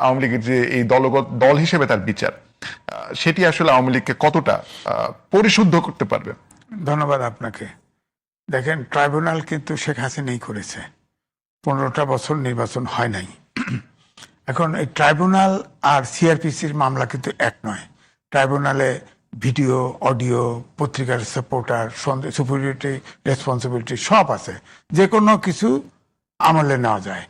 আওয়ামী লীগের যে এই দলগত দল হিসেবে তার বিচার, সেটি আসলে আওয়ামী লীগকে কতটা পরিশুদ্ধ করতে পারবে? ধন্যবাদ আপনাকে। দেখেন, ট্রাইব্যুনাল কিন্তু শেখ হাসিনাই করেছে, 15টা বছর নির্বাচন হয় নাই। এখন এই ট্রাইব্যুনাল আর সিআরপিসির মামলা কিন্তু এক নয়। ট্রাইব্যুনালে ভিডিও, অডিও, পত্রিকার সাপোর্টার, সুপিরিয়রিটি, রেসপন্সিবিলিটি সব আছে, যে কোনো কিছু আমলে নেওয়া যায়।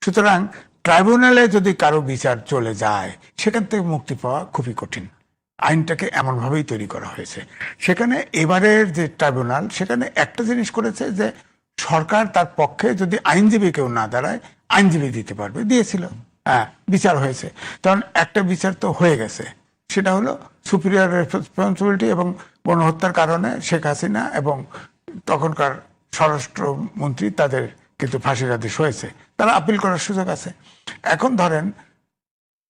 সুতরাং ট্রাইব্যুনালে যদি কারো বিচার চলে যায়, সেখান থেকে মুক্তি পাওয়া খুবই কঠিন। আইনটাকে এমনভাবেই তৈরি করা হয়েছে। সেখানে এবারের যে ট্রাইব্যুনাল, সেখানে একটা জিনিস করেছে যে সরকার তার পক্ষে যদি আইনজীবী কেউ না দাঁড়ায়, আইনজীবী দিতে পারবে, দিয়েছিল। হ্যাঁ, বিচার হয়েছে। কারণ একটা বিচার তো হয়ে গেছে, সেটা হলো সুপিরিয়র রেসপন্সিবিলিটি এবং গণহত্যার কারণে শেখ হাসিনা এবং তখনকার স্বরাষ্ট্রমন্ত্রী তাদের কিন্তু ফাঁসির আদেশ হয়েছে, তারা আপিল করার সুযোগ আছে। এখন ধরেন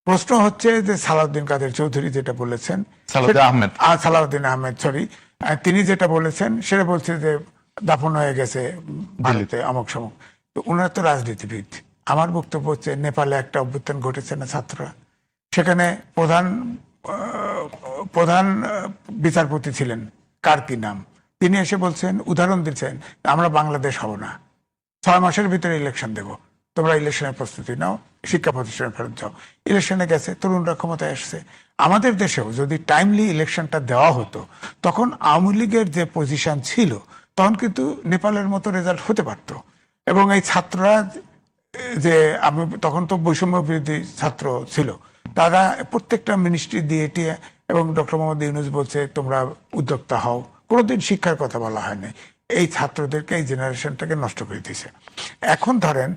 প্রশ্ন হচ্ছে যে সালাউদ্দিন কাদের চৌধুরী যেটা বলেছেন, সালাউদ্দিন আহমেদ সরি, তিনি যেটা বলেছেন সেটা বলছে যে দাফন হয়ে গেছে ভারতে অমুক সমক। তো ওনারা তো রাজনীতিবিদ। আমার বক্তব্য হচ্ছে নেপালে একটা অভ্যুত্থান ঘটেছে না ছাত্ররা, সেখানে প্রধান বিচারপতি ছিলেন, কার কি নাম, তিনি এসে বলছেন, উদাহরণ দিচ্ছেন, আমরা বাংলাদেশ হব না, 6 মাসের ভিতরে ইলেকশন দেব, তোমরা ইলেকশনের প্রস্তুতি নাও, শিক্ষা প্রতিষ্ঠানে ফেরত যাও। ইলেকশনে গেছে, তরুণরা ক্ষমতায় আসছে। আমাদের দেশেও যদি টাইমলি ইলেকশনটা দেওয়া হতো, তখন আওয়ামী লীগের যে পজিশন ছিল, তখন কিন্তু নেপালের মতো রেজাল্ট হতে পারত। এবং এই ছাত্ররা যে, আমি তখন তো বৈষম্য বিরোধী ছাত্র ছিল, তারা প্রত্যেকটা মিনিস্ট্রি দিয়ে টিয়ে, এবং ডক্টর মোহাম্মদ ইউনূস বলছে তোমরা উদ্যোক্তা হও, কোনোদিন শিক্ষার কথা বলা হয় না। এই ছাত্রদেরকে, এই জেনারেশনটাকে নষ্ট করে দিয়েছে। এখন ধরেন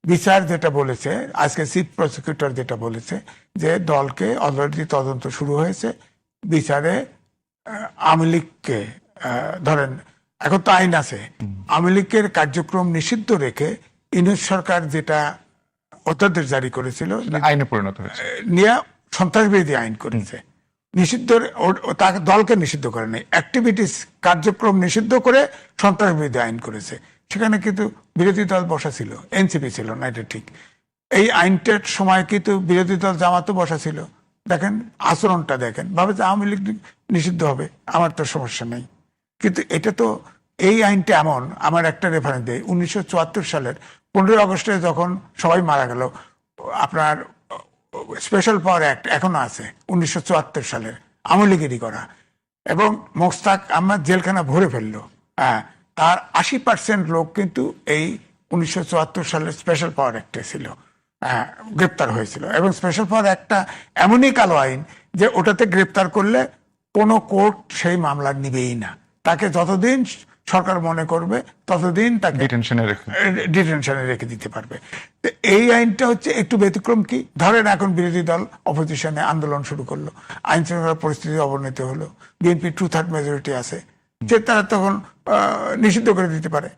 বিচার যেটা বলেছে আজকে, চিফ প্রসিকিউটর যেটা বলেছে যে দলকে অলরেডি তদন্ত শুরু হয়েছে, বিচারে আওয়ামী লীগকে ধরেন, এখন তো আইন আছে, আওয়ামী লীগের কার্যক্রম নিষিদ্ধ রেখে ইউনূস সরকার যেটা অধ্যাদেশ জারি করেছিল, আইনে পরিণত হয়েছে, নিয়ে সন্ত্রাসবিরোধী আইন করেছে। নিষিদ্ধ, তাকে দলকে নিষিদ্ধ করে নাই, অ্যাক্টিভিটিস কার্যক্রম নিষিদ্ধ করে সন্ত্রাসবিরোধী আইন করেছে। সেখানে কিন্তু বিরোধী দল বসা ছিল, এনসিপি ছিল না, এটা ঠিক। এই আইনটার সময় কিন্তু বিরোধী দল জামাতও বসা ছিল। দেখেন আচরণটা, দেখেন, ভাবে যে আওয়ামী লীগ নিষিদ্ধ হবে, আমার তো সমস্যা নেই। কিন্তু এটা তো, এই আইনটা এমন, আমার একটা রেফারেন্স দেয়, 1974 সালের 15 আগস্টে যখন সবাই মারা গেল, আপনার স্পেশাল পাওয়ার অ্যাক্ট এখনো আছে 1974 সালের, আওয়ামী লীগেরই করা, এবং মোস্তাক আহমেদ জেলখানা ভরে ফেললো। হ্যাঁ, তার 80% লোক কিন্তু এই 1974 সালের স্পেশাল পাওয়ার অ্যাক্টে ছিল, গ্রেপ্তার হয়েছিল। এবং স্পেশাল পাওয়ার অ্যাক্টটা এমনই কালো আইন যে ওটাতে গ্রেপ্তার করলে কোনো কোর্ট সেই মামলা নিবেই না, তাকে যতদিন সরকার মনে করবে ততদিন তাকে ডিটেনশনে রেখে দিতে পারবে। এই আইনটা হচ্ছে একটু ব্যতিক্রম। কি ধরেন, এখন বিরোধী দল অপোজিশনে আন্দোলন শুরু করলো, আইন শৃঙ্খলা পরিস্থিতি অবনতি হলো, বিএনপি 2/3 মেজরিটি আছে, যে তারা তখন নিষিদ্ধ করে দিতে পারে।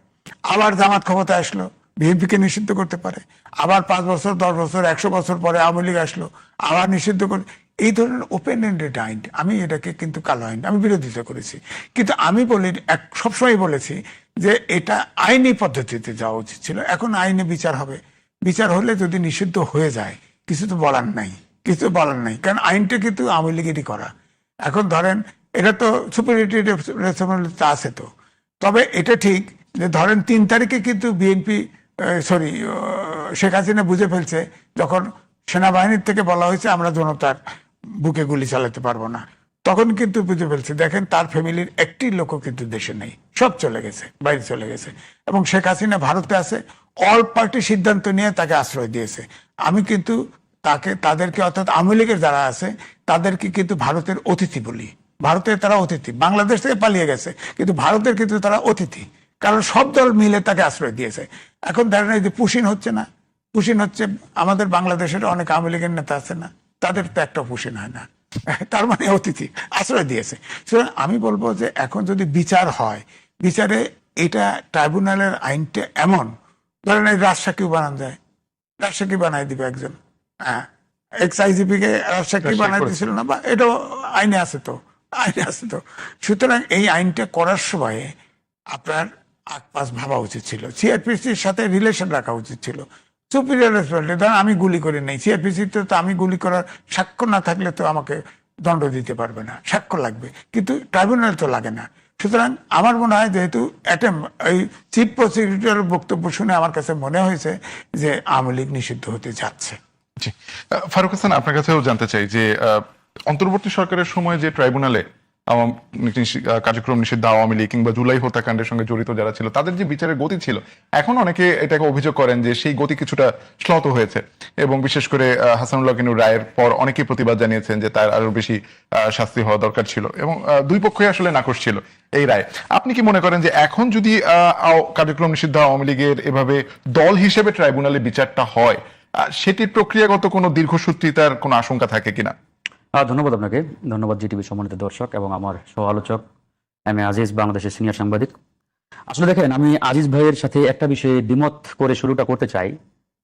আবার জামাত ক্ষমতা আসলো, বিএনপিকে নিষিদ্ধ করতে পারে। আবার 5 বছর, 10 বছর, 100 বছর পরে আওয়ামী লীগ আসলো, আবার নিষিদ্ধ করে। এই ধরনের ওপেন এন্ডেড আইন, আমি এটাকে কিন্তু কালো আইন, আমি বিরোধিতা করেছি। কিন্তু আমি বলি, সবসময় বলেছি যে এটা আইনি পদ্ধতিতে যাওয়া উচিত ছিল। এখন আইনে বিচার হবে, বিচার হলে যদি নিষিদ্ধ হয়ে যায়, কিছু তো বলার নাই, কিছু বলার নাই, কারণ আইনটা কিন্তু আওয়ামী লীগেরই করা। এখন ধরেন, এটা তো সুপিরিয়রিটি রেসপন্সিবিলিটি আছে তো। তবে এটা ঠিক যে ধরেন 3 তারিখে কিন্তু বিএনপি শেখ হাসিনা বুঝে ফেলছে, যখন সেনাবাহিনীর থেকে বলা হয়েছে আমরা জনতার বুকে গুলি চালাতে পারবো না, তখন কিন্তু বুঝে ফেলছে। দেখেন, তার ফ্যামিলির একটি লোকও কিন্তু দেশে নেই, সব চলে গেছে, বাইরে চলে গেছে। এবং শেখ হাসিনা ভারতে আছে, অল পার্টি সিদ্ধান্ত নিয়ে তাকে আশ্রয় দিয়েছে। আমি কিন্তু তাদেরকে, অর্থাৎ আওয়ামী লীগের যারা আছে তাদেরকে কিন্তু ভারতের অতিথি বলি। ভারতের তারা অতিথি, বাংলাদেশ থেকে পালিয়ে গেছে, কিন্তু ভারতের কিন্তু তারা অতিথি, কারণ সব দল মিলে তাকে আশ্রয় দিয়েছে। এখন ধরেন এই যে পুশিন হচ্ছে না, পুশিন হচ্ছে, আমাদের বাংলাদেশের অনেক আওয়ামী লীগের নেতা আছে না, তাদের তো একটা পুশিন হয় না, তার মানে অতিথি আশ্রয় দিয়েছে। সুতরাং আমি বলবো যে এখন যদি বিচার হয়, বিচারে এটা ট্রাইব্যুনালের আইনটা এমন, ধরেন এই রাজসাক্ষী বানানো যায়, রাজসাক্ষী বানাই দিবে একজন, এক্স আইজিপি কে রাজসাক্ষী বানাই দিয়েছিল না, বা এটাও আইনে আছে তো, আইনে আছে তো। সুতরাং এই আইনটা করার সময় আপনার 8-5 ভাবা উচিত ছিল, সিআরপিসির সাথে রিলেশন রাখা উচিত ছিল। সুপিরিয়র রেসপন্সিবিলিটি, ধরেন আমি গুলি করি নাই, সিআরপিসিতে তো আমি গুলি করার সাক্ষ্য না থাকলে তো আমাকে দণ্ড দিতে পারবে না, সাক্ষ্য লাগবে, কিন্তু ট্রাইব্যুনাল তো লাগে না। সুতরাং আমার মনে হয় যেহেতু এই চিফ প্রসিকিউটরের বক্তব্য শুনে আমার কাছে মনে হয়েছে যে আওয়ামী লীগ নিষিদ্ধ হতে যাচ্ছে। জি, ফারুক হাসান, আপনার কাছেও জানতে চাই যে অন্তর্বর্তী সরকারের সময় যে ট্রাইব্যুনালে কার্যক্রম নিষিদ্ধ আওয়ামী লীগ কিংবা জুলাই হত্যাকাণ্ডের সঙ্গে জড়িত যারা ছিল তাদের যে বিচারের গতি ছিল, এখন অনেকে এটাকে অভিযোগ করেন যে সেই গতি কিছুটা শ্লথ হয়েছে, এবং বিশেষ করে হাসানুল্লাহ কিনুর রায়ের পর অনেকেই প্রতিবাদ জানিয়েছেন যে তার আরো বেশি শাস্তি হওয়া দরকার ছিল, এবং দুই পক্ষই আসলে নাকশ ছিল এই রায়। আপনি কি মনে করেন যে এখন যদি কার্যক্রম নিষিদ্ধ আওয়ামী লীগের এভাবে দল হিসেবে ট্রাইব্যুনালে বিচারটা হয়, সেটির প্রক্রিয়াগত কোনো দীর্ঘসূত্রিতার কোনো আশঙ্কা থাকে কিনা? ধন্যবাদ আপনাকে, ধন্যবাদ জিটিভি সম্মানিত দর্শক এবং আমার সহ আলোচক এম এ আজিজ, বাংলাদেশের সিনিয়র সাংবাদিক। আসলে দেখেন, আমি আজিজ ভাইয়ের সাথে একটা বিষয়ে দ্বিমত করে শুরুটা করতে চাই।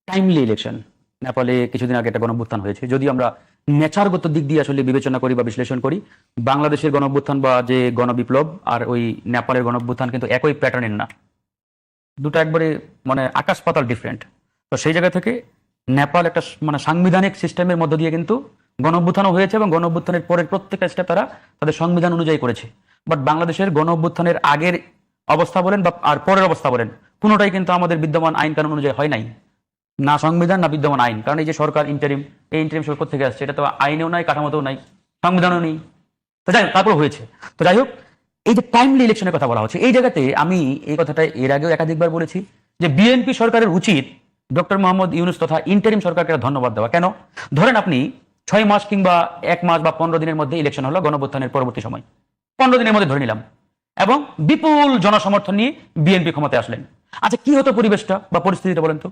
টাইমলি ইলেকশন, নেপালে কিছুদিন আগে একটা গণঅভ্যুত্থান হয়েছে। যদি আমরা নেচারগত দিক দিয়ে আসলে বিবেচনা করি বা বিশ্লেষণ করি, বাংলাদেশের গণঅভ্যুত্থান বা যে গণবিপ্লব আর ওই নেপালের গণঅভ্যুত্থান কিন্তু একই প্যাটার্নের না, দুটো একবারে মানে আকাশ পাতাল ডিফারেন্ট। তো সেই জায়গা থেকে নেপাল একটা মানে সাংবিধানিক সিস্টেমের মধ্য দিয়ে কিন্তু গণঅভ্যুত্থানও হয়েছে, এবং গণঅভ্যুত্থানের পরের প্রত্যেকটা স্টেপ তারা তাদের সংবিধান অনুযায়ী করেছে। বাট বাংলাদেশের গণঅভ্যুত্থানের আগের অবস্থা বলেন বা আর পরের অবস্থা বলেন, কোনোটাই কিন্তু আমাদের বিদ্যমান আইন কানুন অনুযায়ী হয় নাই, না সংবিধান না বিদ্যমান আইন। কারণ এই যে সরকার ইন্টারিম, এই ইন্টারিম সরকার থেকে আসছে, এটা তো আইনেও নাই, কাঠামোতেও নাই, সংবিধানও নেই। তো যাই হোক, তারপর হয়েছে। তো যাই হোক, এই যে টাইমলি ইলেকশনের কথা বলা হচ্ছে, এই জায়গাতে আমি এই কথাটা এর আগেও একাধিকবার বলেছি যে বিএনপি সরকারের উচিত ডক্টর মোহাম্মদ ইউনূস তথা ইন্টারিম সরকারকে ধন্যবাদ দেওয়া। কেন? ধরেন আপনি 6 মাস কিংবা 1 মাস বা 15 দিনের মধ্যে ইলেকশন হলো, গণঅভ্যুত্থানের পরবর্তী সময় 15 দিনের মধ্যে ধরে নিলাম, এবং বিপুল জনসমর্থন নিয়ে বিএনপি ক্ষমতায় আসলেন। আচ্ছা, কি হতো পরিবেশটা বা পরিস্থিতিটা বলেন তো?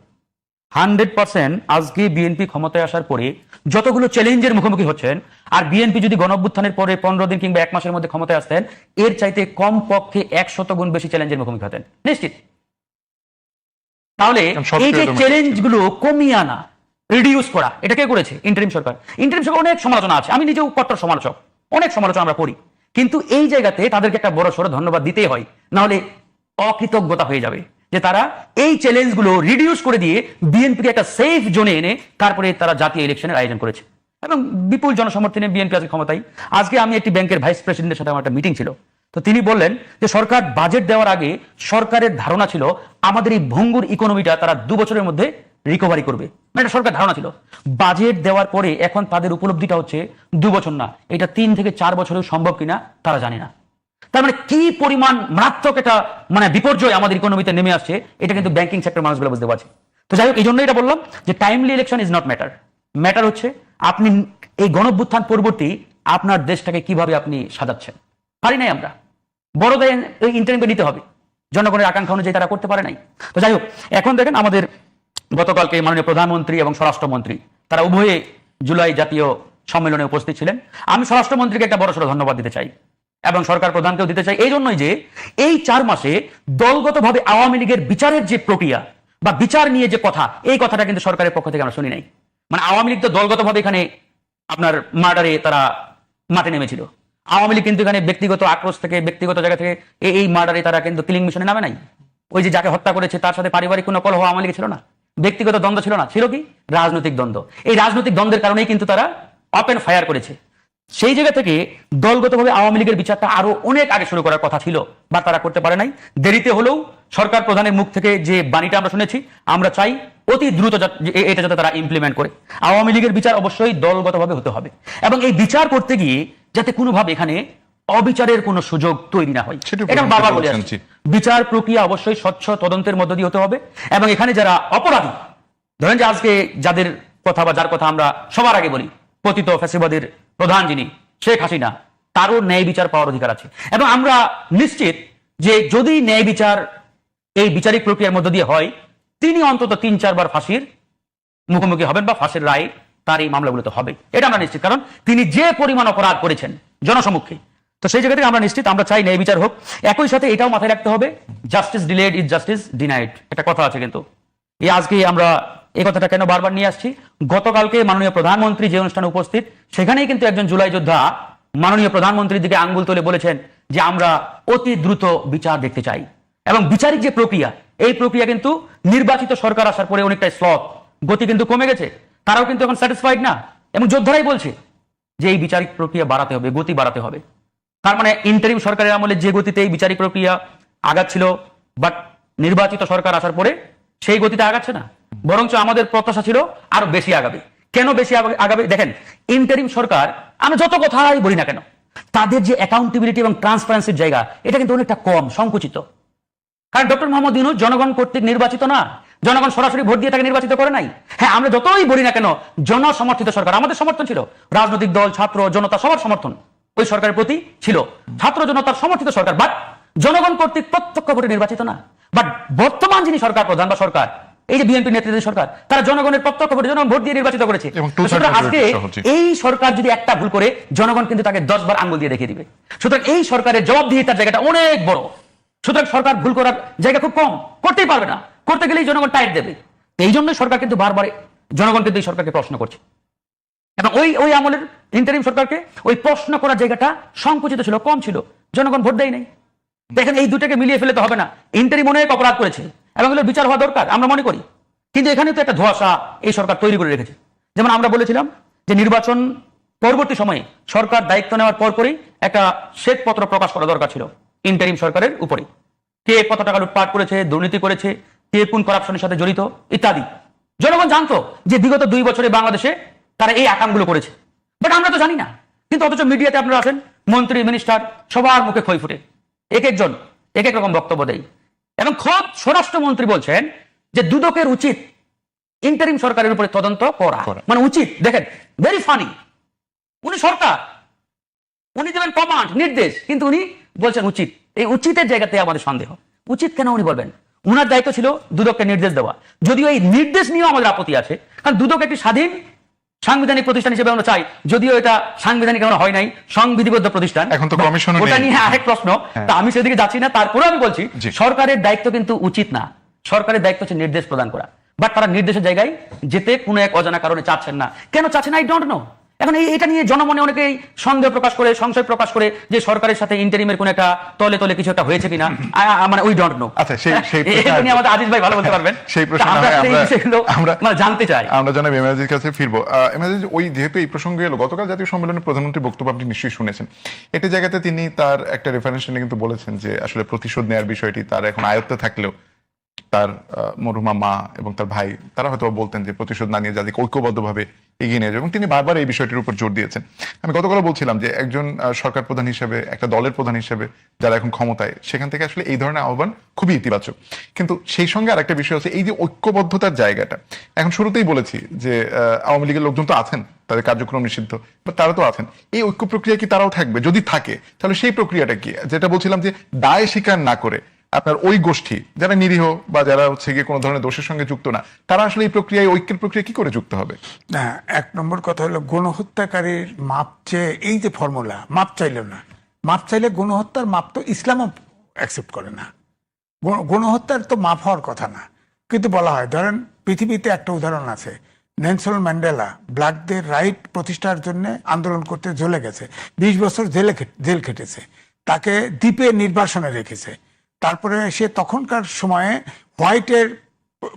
100% আজকে বিএনপি ক্ষমতায় আসার পরে যতগুলো চ্যালেঞ্জের মুখোমুখি হচ্ছেন, আর বিএনপি যদি গণঅভ্যুত্থানের পরে 15 দিন কিংবা 1 মাসের মধ্যে ক্ষমতায় আসতেন, এর চাইতে কম পক্ষে 100 গুণ বেশি চ্যালেঞ্জের মুখোমুখি হতেন নিশ্চিত। তাহলে এই যে চ্যালেঞ্জ গুলো কমিয়ে আনা, রিডিউস করা, এটা কে করেছে? ইন্টারিম সরকার। ইন্টারিম সরকার অনেক সমালোচনা আছে, আমি নিজেও কট্টর সমালোচক, অনেক সমালোচনা আমরা করি, কিন্তু এই জায়গাতে তাদেরকে একটা বড় সড়ো ধন্যবাদ দিতেই হয়, না হলে অকৃতজ্ঞতা হয়ে যাবে যে তারা এই চ্যালেঞ্জ গুলো রিডিউস করে দিয়ে বিএনপিকে একটা সেফ জোনে এনে তারপরে তারা জাতীয় ইলেকশনের আয়োজন করেছে, এবং বিপুল জনসমর্থনে বিএনপি আজকে ক্ষমতায়। আজকে আমি একটি ব্যাংকের ভাইস প্রেসিডেন্টের সাথে আমার একটা মিটিং ছিল, তো তিনি বললেন যে সরকার বাজেট দেওয়ার আগে সরকারের ধারণা ছিল আমাদের এই ভঙ্গুর ইকোনমিটা তারা 2 বছরের মধ্যে রিকভারি করবে, মানে এটা সরকার ধারণা ছিল। বাজেট দেওয়ার পরে এখন তাদের উপলব্ধিটা হচ্ছে 2 বছর না, এটা 3 থেকে 4 বছরেও সম্ভব কিনা তারা জানে না। তার মানে কি পরিমাণ মারাত্মক একটা মানে বিপর্যয় আমাদের ইকোনমিতে নেমে আসছে, এটা কিন্তু ব্যাংকিং সেক্টর মানুষগুলো বুঝতে পারছে। তো যাই হোক, এই জন্য এটা বললাম যে timely election is not matter, matter হচ্ছে আপনি এই গণঅভ্যুত্থান পরবর্তী আপনার দেশটাকে কিভাবে আপনি সাজাচ্ছেন। পারি নাই আমরা, বড় ইন্টারিমকে নিতে হবে, জনগণের আকাঙ্ক্ষা অনুযায়ী তারা করতে পারে নাই। তো যাই হোক, এখন দেখেন আমাদের গতকালকে মাননীয় প্রধানমন্ত্রী এবং স্বরাষ্ট্রমন্ত্রী তারা উভয়ে জুলাই জাতীয় সম্মেলনে উপস্থিত ছিলেন। আমি স্বরাষ্ট্রমন্ত্রীকে একটা বড়সড় ধন্যবাদ দিতে চাই এবং সরকার প্রধানকেও দিতে চাই, এই জন্যই যে এই 4 মাসে দলগতভাবে আওয়ামী লীগের বিচারের যে প্রক্রিয়া বা বিচার নিয়ে যে কথা, এই কথাটা কিন্তু সরকারের পক্ষ থেকে আমরা শুনি নাই। মানে আওয়ামী লীগ তো দলগতভাবে এখানে আপনার মার্ডারে তারা মাঠে নেমেছিল, আওয়ামী লীগ কিন্তু এখানে ব্যক্তিগত আক্রোশ থেকে ব্যক্তিগত জায়গা থেকে এই মার্ডারে তারা কিন্তু কিলিং মিশনে নামে নাই। ওই যে যাকে হত্যা করেছে তার সাথে পারিবারিক কোনো কলহ আওয়ামী লীগ ছিল না, ব্যক্তিগত দ্বন্দ্ব ছিল না, ছিল কি রাজনৈতিক দ্বন্দ্ব। এই রাজনৈতিক দ্বন্দ্বের কারণেই কিন্তু তারা ওপেন ফায়ার করেছে। সেই জায়গা থেকে দলগতভাবে আওয়ামী লীগের বিচারটা আরো অনেক আগে শুরু করার কথা ছিল, বা তারা করতে পারে নাই। দেরিতে হলেও সরকার প্রধানের মুখ থেকে যে বাণীটা আমরা শুনেছি, আমরা চাই অতি দ্রুত এটা যাতে তারা ইমপ্লিমেন্ট করে। আওয়ামী লীগের বিচার অবশ্যই দলগতভাবে হতে হবে, এবং এই বিচার করতে গিয়ে যাতে কোনোভাবে এখানে অবিচারের কোনো সুযোগ তৈরি না হয়, এটা বারবার বলে আসছি। বিচার প্রক্রিয়া অবশ্যই স্বচ্ছ তদন্তের মধ্য দিয়ে হতে হবে, এবং এখানে যারা অপরাধী, ধরেন যে আজকে যাদের কথা বা যার কথা আমরা সবার আগে বলি, পতিত ফ্যাসিবাদের প্রধান যিনি শেখ হাসিনা, তারও ন্যায় বিচার পাওয়ার অধিকার আছে। এবং আমরা নিশ্চিত যে যদি ন্যায় বিচার এই বিচারিক প্রক্রিয়ার মধ্য দিয়ে হয়, তিনি অন্তত 3-4 বার ফাঁসির মুখোমুখি হবেন বা ফাঁসির রায় তার এই মামলাগুলোতে হবে, এটা আমরা নিশ্চিত। কারণ তিনি যে পরিমাণ অপরাধ করেছেন জনসম্মুখে, তো সেই জায়গা থেকে আমরা নিশ্চিত, আমরা চাই ন্যায় বিচার হোক। একই সাথে এটাও মাথায় রাখতে হবে, justice delayed is justice denied, একটা কথা আছে। কিন্তু এই আজকে আমরা এই কথাটা কেন বারবার নিয়ে আসছি, গতকালকে মাননীয় প্রধানমন্ত্রী যে অনুষ্ঠানে উপস্থিত, সেখানেই কিন্তু একজন জুলাই যোদ্ধা মাননীয় প্রধানমন্ত্রীর দিকে আঙ্গুল তুলে বলেছেন যে আমরা অতি দ্রুত বিচার দেখতে চাই। এবং বিচারিক যে প্রক্রিয়া, এই প্রক্রিয়া কিন্তু নির্বাচিত সরকার আসার পরে অনেকটাই স্লথ গতি কিন্তু কমে গেছে, তারাও কিন্তু এখন স্যাটিসফাইড না, এবং যোদ্ধারাই বলছে যে এই বিচারিক প্রক্রিয়া বাড়াতে হবে, গতি বাড়াতে হবে। তার মানে ইন্টারিম সরকারের আমলে যে গতিতে এই বিচারিক প্রক্রিয়া আগাচ্ছিল, বাট নির্বাচিত সরকার আসার পরে সেই গতিতে আগাচ্ছে না, বরঞ্চ আমাদের প্রত্যাশা ছিল আরো বেশি আগাবে। কেন বেশি আগাবে? দেখেন, ইন্টারিম সরকার, আমরা যত কথাই বলি না কেন, তাদের যে অ্যাকাউন্টেবিলিটি এবং ট্রান্সপারেন্সির জায়গা, এটা কিন্তু অনেকটা কম, সংকুচিত। কারণ ডক্টর মোহাম্মদ ইউনূস জনগণ কর্তৃক নির্বাচিত না, জনগণ সরাসরি ভোট দিয়ে তাকে নির্বাচিত করে নাই। হ্যাঁ, আমরা যতই বলি না কেন জনসমর্থিত সরকার, আমাদের সমর্থন ছিল, রাজনৈতিক দল, ছাত্র, জনতা সবার সমর্থন ওই সরকারের প্রতি ছিল, ছাত্র জনতার সমর্থিত সরকার, বাট জনগণ কর্তৃক প্রত্যক্ষ ভোটে নির্বাচিত না। বাট বর্তমান যিনি সরকার প্রধান বা সরকার, এই যে বিএনপি নেতৃত্বের সরকার, তারা জনগণের প্রত্যক্ষ ভোটে, জনগণ ভোট দিয়ে নির্বাচিত করেছে। সুতরাং আজকে এই সরকার যদি একটা ভুল করে, জনগণ কিন্তু তাকে 10 বার আঙ্গুল দিয়ে দেখিয়ে দিবে। সুতরাং এই সরকারের জবাবদিহিতার জায়গাটা অনেক বড়। সুতরাং সরকার ভুল করার জায়গা খুব কম, করতেই পারবে না, করতে গেলেই জনগণ টাইট দেবে। এই জন্য সরকার কিন্তু বারবার, জনগণ কিন্তু এই সরকারকে প্রশ্ন করছে, এবং ওই আমলের ইন্টারিম সরকারকে ওই প্রশ্ন করার জায়গাটা সংকুচিত ছিল, কম ছিল, জনগণ ভোট দেয় নাই। দেখেন, এই দুটাকে মিলিয়ে ফেলে তো হবে না। ইন্টারিম অনেক অপরাধ করেছে এবং এগুলোর বিচার হওয়া দরকার, আমরা মনে করি, কিন্তু এখানে তো একটা ধোঁয়াশা এই সরকার তৈরি করে রেখেছে। যেমন আমরা বলেছিলাম যে নির্বাচন পরবর্তী সময়ে সরকার দায়িত্ব নেওয়ার পরপরই একটা শ্বেতপত্র প্রকাশ করা দরকার ছিল ইন্টারিম সরকারের উপরে, কে কত টাকা লুটপাট করেছে, দুর্নীতি করেছে, কে কোন করাপশনের সাথে জড়িত ইত্যাদি। জনগণ জানতো যে বিগত 2 বছরে বাংলাদেশে তারা এই আকামগুলো করেছে, বাট আমরা তো জানি না। কিন্তু অথচ মিডিয়াতে আপনারা আসেন, মন্ত্রী, মিনিস্টার, সবার মুখে খই ফুটে, এক একজন এক এক রকম বক্তব্য দেয়, এবং খোদ স্বরাষ্ট্রমন্ত্রী বলছেন যে দুদকের উচিত ইন্টারিম সরকারের উপরে তদন্ত করা, মানে উচিত। দেখেন, ভেরি ফানি, উনি সরকার, উনি দেবেন কমান্ড, নির্দেশ, কিন্তু উনি বলছেন উচিত। এই উচিতের জায়গাতে আমাদের সন্দেহ। উচিত কেন উনি বলবেন? উনার দায়িত্ব ছিল দুদককে নির্দেশ দেওয়া, যদিও এই নির্দেশ নিয়েও আমাদের আপত্তি আছে, কারণ দুদক একটি স্বাধীন সাংবিধানিক প্রতিষ্ঠান হিসেবে আমরা চাই, যদিও এটা সাংবিধানিক আমরা হয় নাই, সংবিধিবদ্ধ প্রতিষ্ঠান, এখন তো কমিশন, ওটা নিয়ে আরেক প্রশ্ন, তা আমি সেদিকে যাচ্ছি না। তারপরেও আমি বলছি, সরকারের দায়িত্ব কিন্তু উচিত না, সরকারের দায়িত্ব হচ্ছে নির্দেশ প্রদান করা, বাট তারা নির্দেশের জায়গায় যেতে কোনো এক অজানা কারণে চাচ্ছেন না। কেন চাচ্ছেন আই ডোন্ট নো। এখন এটা নিয়ে জনমনে অনেকেই সন্দেহ প্রকাশ করে, সংশয় প্রকাশ করে যে সরকারের সাথে ইন্টারিমের কোন একটা তলে তলে কিছু একটা হয়েছে কিনা, মানে উই ডোন্ট নো। আচ্ছা, সেই এটা নিয়ে আমাদের আজিজ ভাই ভালো বলতে পারবেন, সেই প্রশ্ন আমরা জানতে চাই। আমরা জানাব এমএজির কাছে ফিরবো। এমএজি, ওই যেহেতু এই প্রসঙ্গে এলো, গতকাল জাতীয় সম্মেলনে প্রধানমন্ত্রীর বক্তব্য আপনি নিশ্চয়ই শুনেছেন। একটা জায়গাতে তিনি তার একটা রেফারেন্স নিয়ে কিন্তু বলেছেন যে আসলে প্রতিশোধ নেওয়ার বিষয়টি তার এখন আয়ত্তে থাকলেও তার মরহুমা মা এবং তার ভাই, তারা হয়তো বলতেন যে প্রতিশোধ না নিয়ে যাদেরকে ঐক্যবদ্ধভাবে এগিয়ে নিয়ে যাবে, এবং তিনি বারবার এই বিষয়টির উপর জোর দিয়েছেন। আমি গতকাল বলছিলাম যে একজন সরকার প্রধান হিসেবে, একটা দলের প্রধান হিসেবে যারা এখন ক্ষমতায়, সেখান থেকে আসলে এই ধরনের আহ্বান খুবই ইতিবাচক। কিন্তু সেই সঙ্গে আরেকটা বিষয় হচ্ছে এই যে ঐক্যবদ্ধতার জায়গাটা। এখন শুরুতেই বলেছি যে আওয়ামী লীগের লোকজন তো আছেন, তাদের কার্যক্রম নিষিদ্ধ, বা তারা তো আছেন, এই ঐক্য প্রক্রিয়া কি তারাও থাকবে? যদি থাকে তাহলে সেই প্রক্রিয়াটা কি? যেটা বলছিলাম যে দায় স্বীকার না করে আপনার ওই গোষ্ঠী যারা নিরীহ বা যারা হচ্ছে গিয়ে কোনো ধরনের দোষের সঙ্গে যুক্ত না, তারা আসলে এই প্রক্রিয়ায়, ঐক্যের প্রক্রিয়া কি করে যুক্ত হবে? না, 1 নম্বর কথা হলো গণহত্যাকারীর মাপ চেয়ে, এই যে ফর্মুলা, মাপ চাইল না, মাপ চাইলে গণহত্যার মাপ তো ইসলামও অ্যাকসেপ্ট করে না, গণহত্যার তো মাপ হওয়ার কথা না। কিন্তু বলা হয়, ধরেন পৃথিবীতে একটা উদাহরণ আছে, নেলসন ম্যান্ডেলা ব্ল্যাকদের রাইট প্রতিষ্ঠার জন্য আন্দোলন করতে জ্বলে গেছে, 20 বছর জেল খেটেছে, তাকে দ্বীপে নির্বাসনে রেখেছে। তারপরে সে তখনকার সময়ে হোয়াইটের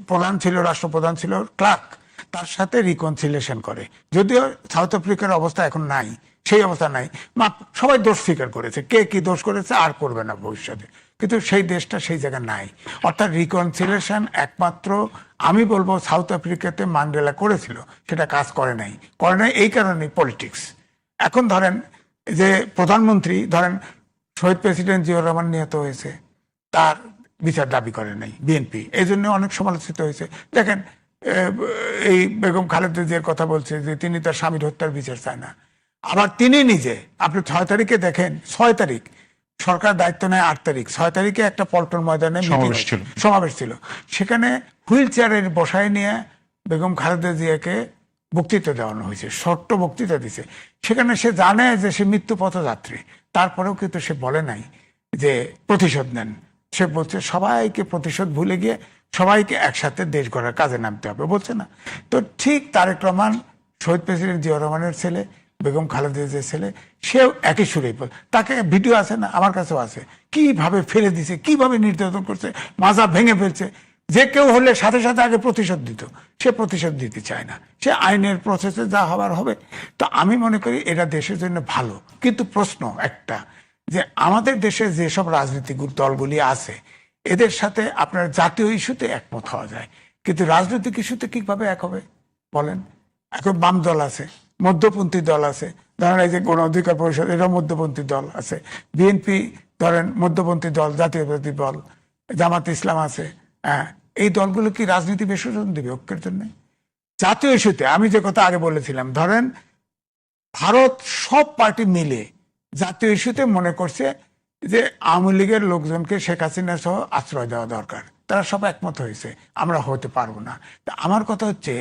প্রধান ছিল, রাষ্ট্রপ্রধান ছিল ক্লার্ক, তার সাথে রিকনসিলিয়েশন করে। যদিও সাউথ আফ্রিকার অবস্থা এখন নাই, সেই অবস্থা নাই, সবাই দোষ স্বীকার করেছে, কে কি দোষ করেছে আর করবে না ভবিষ্যতে, কিন্তু সেই দেশটা সেই জায়গায় নাই। অর্থাৎ রিকনসিলিয়েশন একমাত্র আমি বলবো সাউথ আফ্রিকাতে ম্যান্ডেলা করেছিল, সেটা কাজ করে নাই এই কারণে পলিটিক্স। এখন ধরেন যে প্রধানমন্ত্রী, ধরেন শহীদ প্রেসিডেন্ট জিয়াউর রহমান নিহত হয়েছে, তার বিচার দাবি করে নাই বিএনপি, এই জন্য অনেক সমালোচিত হয়েছে। দেখেন, এই বেগম খালেদা জিয়ার কথা বলছে যে তিনি তার স্বামীর হত্যার বিচার চায় না। আবার তিনি নিজে, আপনি 6 তারিখে দেখেন, 6 তারিখ সরকার দায়িত্ব নেয়, 8 তারিখ, 6 তারিখে একটা পল্টন ময়দানে সমাবেশ ছিল, সেখানে হুইল চেয়ারের বসায় নিয়ে বেগম খালেদা জিয়াকে বক্তৃতা দেওয়ানো হয়েছে, ছোট্ট বক্তৃতা দিছে। সেখানে সে জানে যে সে মৃত্যু পথযাত্রী, তারপরেও কিন্তু সে বলে নাই যে প্রতিশোধ নেন। সে বলছে সবাইকে প্রতিশোধ ভুলে গিয়ে সবাইকে একসাথে দেশ গড়ার কাজে নামতে হবে, বলছে না? তো ঠিক তারেক রহমান, শহীদ প্রেসিডেন্ট জিয়াউর রহমানের ছেলে, বেগম খালেদা জিয়ার ছেলে, সেও একই সুরেই বল, তাকে ভিডিও আছে না, আমার কাছেও আছে, কিভাবে ফেলে দিছে, কিভাবে নির্যাতন করছে, মাজা ভেঙে ফেলছে। যে কেউ হলে সাথে সাথে আগে প্রতিশোধ দিত, সে প্রতিশোধ দিতে চায় না, সে আইনের প্রসেসে যা হবার হবে। তো আমি মনে করি এটা দেশের জন্য ভালো। কিন্তু প্রশ্ন একটা, যে আমাদের দেশে যেসব রাজনৈতিক দলগুলি আছে এদের সাথে আপনার জাতীয় ইস্যুতে একমত হওয়া যায়, কিন্তু রাজনৈতিক ইস্যুতে কিভাবে এক হবে বলেন? এখন বাম দল আছে, মধ্যপন্থী দল আছে, ধরেন এই যে গণ অধিকার পরিষদ, এটা মধ্যপন্থী দল আছে, বিএনপি ধরেন মধ্যপন্থী দল, জাতীয়তাবাদী দল, জামাত ইসলাম আছে। হ্যাঁ, এই দলগুলো কি রাজনীতি বিসর্জন দিবে ঐক্যের জন্য? জাতীয় ইস্যুতে আমি যে কথা আগে বলেছিলাম, ধরেন ভারত সব পার্টি মিলে জাতীয় ইস্যুতে মনে করছে যে আওয়ামী লীগের লোকজনকে শেখ হাসিনা সহ আশ্রয় দেওয়া দরকার, তারা সব একমত হয়েছে, আমরা হতে পারবো না। তা আমার কথা হচ্ছে,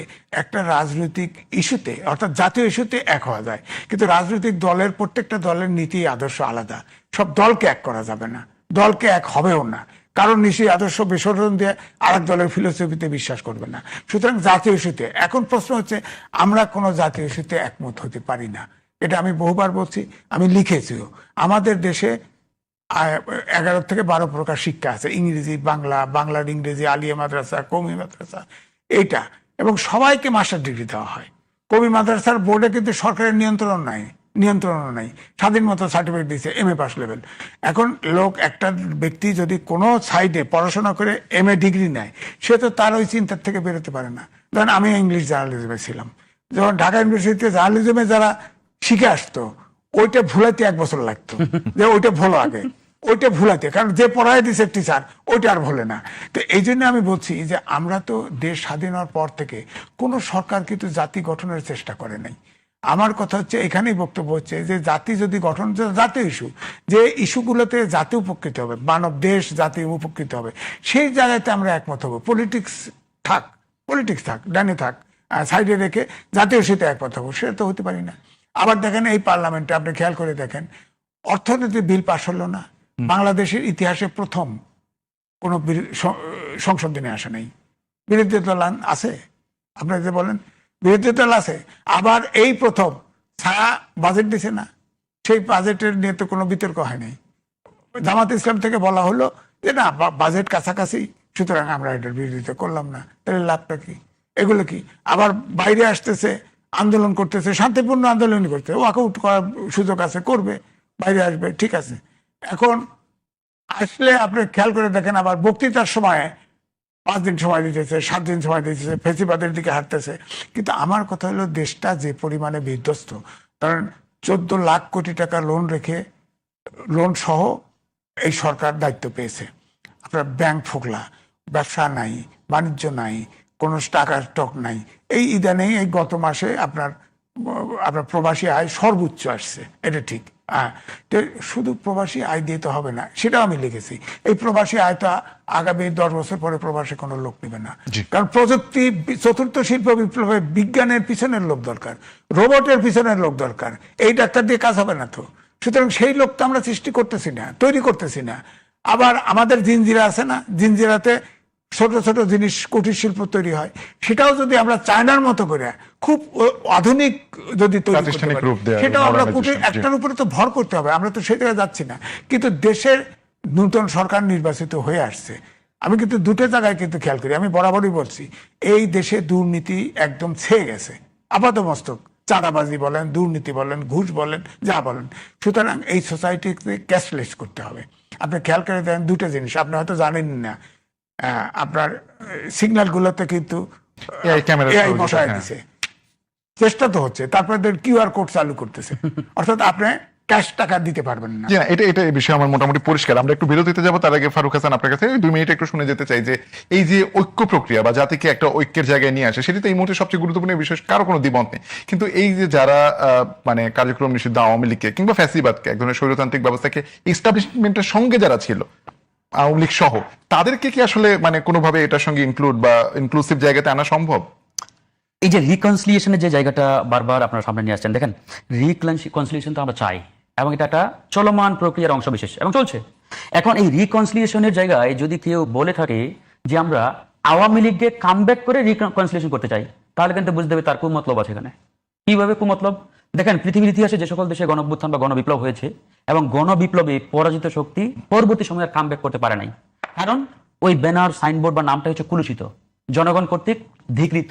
একটা রাজনৈতিক ইস্যুতে অর্থাৎ জাতীয় ইস্যুতে এক হওয়া যায়, কিন্তু রাজনৈতিক দলের প্রত্যেকটা দলের নীতি আদর্শ আলাদা, সব দলকে এক করা যাবে না, দলকে এক হবেও না, কারণ নিশ্চয়ই আদর্শ বিসর্জন দিয়ে আরেক দলের ফিলোসফিতে বিশ্বাস করবে না। সুতরাং জাতীয় ইস্যুতে, এখন প্রশ্ন হচ্ছে আমরা কোনো জাতীয় ইস্যুতে একমত হতে পারি না, এটা আমি বহুবার বলছি, আমি লিখেছিও। আমাদের দেশে 11 থেকে 12 প্রকার শিক্ষা আছে, ইংরেজি, বাংলা, বাংলার ইংরেজি, আলিয়া মাদ্রাসা, কওমি মাদ্রাসা, এইটা, এবং সবাইকে মাস্টার ডিগ্রি দেওয়া হয়। কওমি মাদ্রাসার বোর্ডে কিন্তু সরকারের নিয়ন্ত্রণও নাই, স্বাধীন মতো সার্টিফিকেট দিয়েছে MA পাস লেভেল। এখন লোক, একটা ব্যক্তি যদি কোনো সাইডে পড়াশোনা করে MA ডিগ্রি নেয়, সে তো তার ওই চিন্তার থেকে বেরোতে পারে না। ধরেন আমি ইংলিশ জার্নালিজমে ছিলাম, যখন ঢাকা ইউনিভার্সিটিতে জার্নালিজমে যারা শিখে আসতো, ওইটা ভুলাইতে 1 বছর লাগতো, যে ওইটা ভুলো আগে, ওইটা ভুলাইতে, কারণ যে পড়ায় দিছে টিচার ওইটা আর ভুলে না। তো এই জন্য আমি বলছি যে আমরা তো দেশ স্বাধীন হওয়ার পর থেকে কোনো সরকার কিন্তু জাতি গঠনের চেষ্টা করে নাই। আমার কথা হচ্ছে, এখানেই বক্তব্য হচ্ছে যে জাতি যদি গঠন, জাতীয় ইস্যু, যে ইস্যুগুলোতে জাতি উপকৃত হবে, মানব দেশ জাতি উপকৃত হবে, সেই জায়গাতে আমরা একমত হবো। পলিটিক্স থাক, ডানে থাক, সাইডে রেখে জাতীয় ইস্যুতে একমত হবো, সেটা তো হতে পারি না। আবার দেখেন এই পার্লামেন্টে আপনি খেয়াল করে দেখেন, অর্থনীতি বিল পাশ হলো না, বাংলাদেশের ইতিহাসে প্রথম কোন বিল সংসদে নিয়ে আসে নাই। বিরোধী দল আছে, আপনারা যে বলেন বিরোধী দল আছে, আবার এই প্রথম ছায়া বাজেট দিছে না, সেই বাজেটের নিয়ে তো কোনো বিতর্ক হয় নাই। জামাত ইসলাম থেকে বলা হলো যে না, বাজেট কাছাকাছি, সুতরাং আমরা এটার বিরোধিতা করলাম না, তাহলে লাভটা কি? এগুলো কি? আবার বাইরে আসতেছে, আন্দোলন করতেছে, শান্তিপূর্ণ আন্দোলন করতে, ওয়াকআউট করার সুযোগ আছে, করবে, বাইরে আসবে, ঠিক আছে। এখন আসলে আপনি খেয়াল করে দেখেন, আবার বক্তৃতার সময় 5 দিন সময় দিতেছে, 7 দিন সময় দিতেছে, ফেসিবাদের দিকে হাঁটতেছে। কিন্তু আমার কথা হলো, দেশটা যে পরিমাণে বিধ্বস্ত, কারণ 14 লাখ কোটি টাকা লোন রেখে, লোন সহ এই সরকার দায়িত্ব পেয়েছে। আপনার ব্যাংক ফোকলা, ব্যবসা নাই, বাণিজ্য নাই, কোনো টাকার স্টক নাই। এই ইদানেই এই গত মাসে আপনার প্রবাসী আয় সর্বোচ্চ আসছে, এটা ঠিক। তো শুধু প্রবাসী আয় দিয়ে তো হবে না, সেটাও আমি লিখেছি। এই প্রবাসী আয়টা আগামী 10 বছর পরে প্রবাসে কোনো লোক নেবে না, কারণ প্রযুক্তি, চতুর্থ শিল্প বিপ্লবে বিজ্ঞানের পিছনের লোক দরকার, রোবটের পিছনের লোক দরকার, এই ডাক্তার দিয়ে কাজ হবে না তো। সুতরাং সেই লোকটা আমরা সৃষ্টি করতেছি না, তৈরি করতেছি না। আবার আমাদের জিনজিরা আছে না, জিনজিরাতে ছোট ছোট জিনিস, কুটির শিল্প তৈরি হয়, সেটাও যদি আমরা চায়নার মতো করে খুব আধুনিক যদি তৈরি করতে পারি, সেটাও আমরা কুটির একটার উপরে তো ভর করতে হবে, আমরা তো সেই জায়গায় যাচ্ছি না। কিন্তু দেশের নতুন সরকার নির্বাচিত হয়ে আসছে, আমি কিন্তু দুটো জায়গায় কিন্তু খেয়াল করি, আমি বরাবরই বলছি, এই দেশে দুর্নীতি একদম ছেয়ে গেছে, আপাতমস্তক। চাঁদাবাজি বলেন, দুর্নীতি বলেন, ঘুষ বলেন, যা বলেন। সুতরাং এই সোসাইটিকে ক্যাশলেস করতে হবে। আপনি খেয়াল করে দেখেন দুটো জিনিস, আপনি হয়তো জানেন না, আপনার সিগন্যাল গুলোতে কিন্তু AI বসায় দিছে, চেষ্টা তো হচ্ছে, তারপরে QR কোড চালু করতেছে, অর্থাৎ আপনি ক্যাশ টাকা দিতে পারবেন না। এটা এই বিষয়ে আমার মোটামুটি পরিষ্কার। আমরা একটু বিরতিতে যাবো, তার আগে ফারুক হাসান আপনার কাছে 2 মিনিট একটু শুনে যেতে চাই যে এই যে ঐক্য প্রক্রিয়া বা জাতিকে একটা ঐক্যের জায়গায় নিয়ে আসে, সেটি তো এই মুহূর্তে সবচেয়ে গুরুত্বপূর্ণ বিষয়, কারো কোনো দ্বিমত নেই। কিন্তু এই যে যারা মানে কার্যক্রম নিষিদ্ধ আওয়ামী লীগকে কিংবা ফ্যাসিবাদকে, এক ধরনের স্বৈরতান্ত্রিক ব্যবস্থাকে এস্টাবলিশমেন্টের সঙ্গে যারা ছিল, আওয়ামী লীগ সহ, তাদেরকে কি আসলে মানে কোনোভাবে এটার সঙ্গে ইনক্লুড বা ইনক্লুসিভ জায়গাতে আনা সম্ভব? এই যে রিকনসিলিয়েশনের যে জায়গাটা বারবার আপনার সামনে নিয়ে আসছেন, দেখেন রিকনসিলিয়েশন তো আমরা চাই, এবং এটা একটা চলমান প্রক্রিয়ার অংশ বিশেষ এবং চলছে। এখন এই রিকনসিলিয়েশনের জায়গায় যদি কেউ বলে থাকে যে আমরা আওয়ামী লীগকে কামব্যাক করে রিকনসিলিয়েশন করতে চাই, তাহলে কিন্তু বুঝতে হবে তার কুমতলব আছে এখানে। কিভাবে কুমতলব? দেখেন, পৃথিবীর ইতিহাসে যে সকল দেশে গণঅভ্যুত্থান বা গণবিপ্লব হয়েছে, এবং গণবিপ্লবে পরাজিত শক্তি পরবর্তী সময়ে আর কামব্যাক করতে পারে নাই, কারণ ওই ব্যানার সাইনবোর্ড বা নামটা হচ্ছে কুলুষিত, জনগণ কর্তৃক ধিকৃত,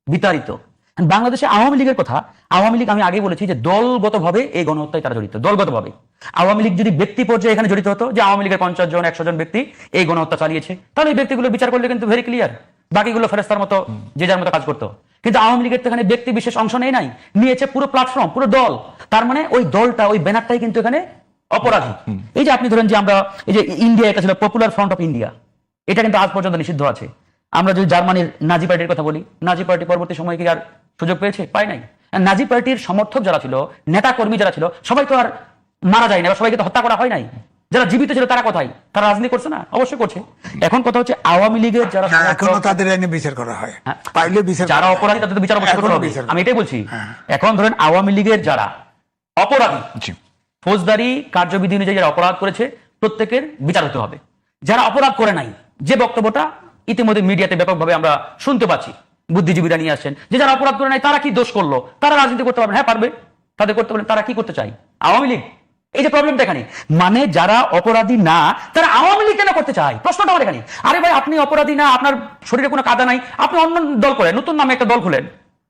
বিতাড়িত। বাংলাদেশে আওয়ামী লীগের কথা, আওয়ামী লীগ আমি আগে বলেছি যে দলগতভাবে এই গণহত্যায় তারা জড়িত, দলগতভাবে। আওয়ামী লীগ যদি ব্যক্তি পর্যায়ে এখানে জড়িত হতো, যে আওয়ামী লীগের 50 জন 100 জন ব্যক্তি এই গণহত্যা চালিয়েছে, তাহলে এই ব্যক্তিগুলো বিচার করলে কিন্তু ভেরি ক্লিয়ার, বাকিগুলো ফেরেস্তার মতো যে যার মতো কাজ করতো। কিন্তু আওয়ামী লীগের তো এখানে ব্যক্তি বিশেষ অংশ নেই, নাই নিয়েছে পুরো প্ল্যাটফর্ম, পুরো দল। তার মানে ওই দলটা, ওই ব্যানারটাই কিন্তু এখানে অপরাধী। এই যে আপনি ধরেন যে আমরা এই যে ইন্ডিয়া, এটা ছিল পপুলার ফ্রন্ট অফ ইন্ডিয়া, এটা কিন্তু আজ পর্যন্ত নিষিদ্ধ আছে। আমরা যদি জার্মানির নাজি পার্টির কথা বলি, নাজি পার্টি পরবর্তী সময় কি আর সুযোগ পেয়েছে? পায় নাই। নাজি পার্টির সমর্থক যারা ছিল, নেতা কর্মী যারা ছিল, সবাই তো আর মারা যায় না, সবাইকে তো হত্যা করা হয় নাই। যারা জীবিত ছিল তারা কোথায়? তারা রাজনীতি করছে না? অবশ্যই করছে। এখন কথা হচ্ছে আওয়ামী লীগের যারা এখনো তাদের আইনে বিচার করা হয়, পাইলে বিচার, যারা অপরাধী তাদের বিচার অবশ্যই করতে হবে, আমি এটাই বলছি। এখন ধরেন আওয়ামী লীগের যারা অপরাধী, ফৌজদারি কার্যবিধি অনুযায়ী যারা অপরাধ করেছে, প্রত্যেকের বিচার হতে হবে। যারা অপরাধ করে নাই, যে বক্তব্যটা ইতিমধ্যে মিডিয়াতে ব্যাপকভাবে আমরা শুনতে পাচ্ছি, বুদ্ধিজীবীরা নিয়ে আসছেন যে যারা অপরাধ করে নাই তারা কি দোষ করলো, তারা রাজনীতি করতে পারবে? হ্যাঁ পারবে, তাদের করতে পারবে। তারা কি করতে চাই? আওয়ামী লীগ। এই যে প্রবলেমটা এখানে, মানে যারা অপরাধী না তারা আওয়ামী লীগ কেন করতে চায়? প্রশ্নটা আমার এখানে। আরে ভাই, আপনি অপরাধী না, আপনার শরীরে কোনো কাদা নাই, আপনি অন্য দল করেন, নতুন নামে একটা দল খুলেন,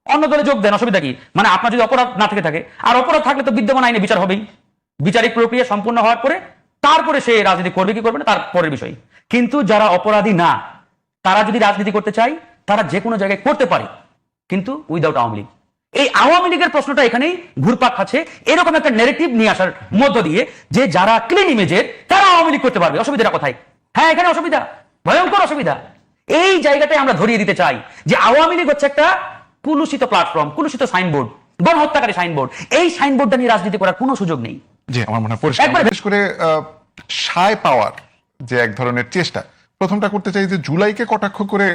অন্য দলে যোগ দেন, অসুবিধা কি? মানে আপনার যদি অপরাধ না থেকে থাকে, আর অপরাধ থাকলে তো বিদ্যমান আইনে বিচার হবেই, বিচারিক প্রক্রিয়া সম্পূর্ণ হওয়ার পরে তারপরে সে রাজনীতি করবে কি করবে না তার পরের বিষয়। কিন্তু যারা অপরাধী না, তারা যদি রাজনীতি করতে চায়, তারা যে কোনো জায়গায় করতে পারে, কিন্তু উইদাউট আওয়ামী লীগ। এই আওয়ামী লীগের প্রশ্নটা এখানেই ঘুরপাক খাচ্ছে, এরকম একটা ন্যারেটিভ নিয়ে আসার মধ্য দিয়ে, যে যারা ক্লিন ইমেজের তারা আওয়ামী লীগ করতে পারবে। অসুবিধাটা কোথায়? হ্যাঁ, এখানে অসুবিধা, ভয়ঙ্কর অসুবিধা। এই জায়গাটায় আমরা ধরিয়ে দিতে চাই যে আওয়ামী লীগ হচ্ছে একটা কুলুষিত প্ল্যাটফর্ম, কুলুষিত সাইনবোর্ড, গণহত্যাকারী সাইনবোর্ড। এই সাইনবোর্ডটা নিয়ে রাজনীতি করার কোনো সুযোগ নেই। জি, আমার মনে হয় পরিষ্কার। বিশেষ করে সায় পাওয়ার যে এক ধরনের চেষ্টা, প্রথমটা করতে চাই যে জুলাইকে কটাক্ষ করে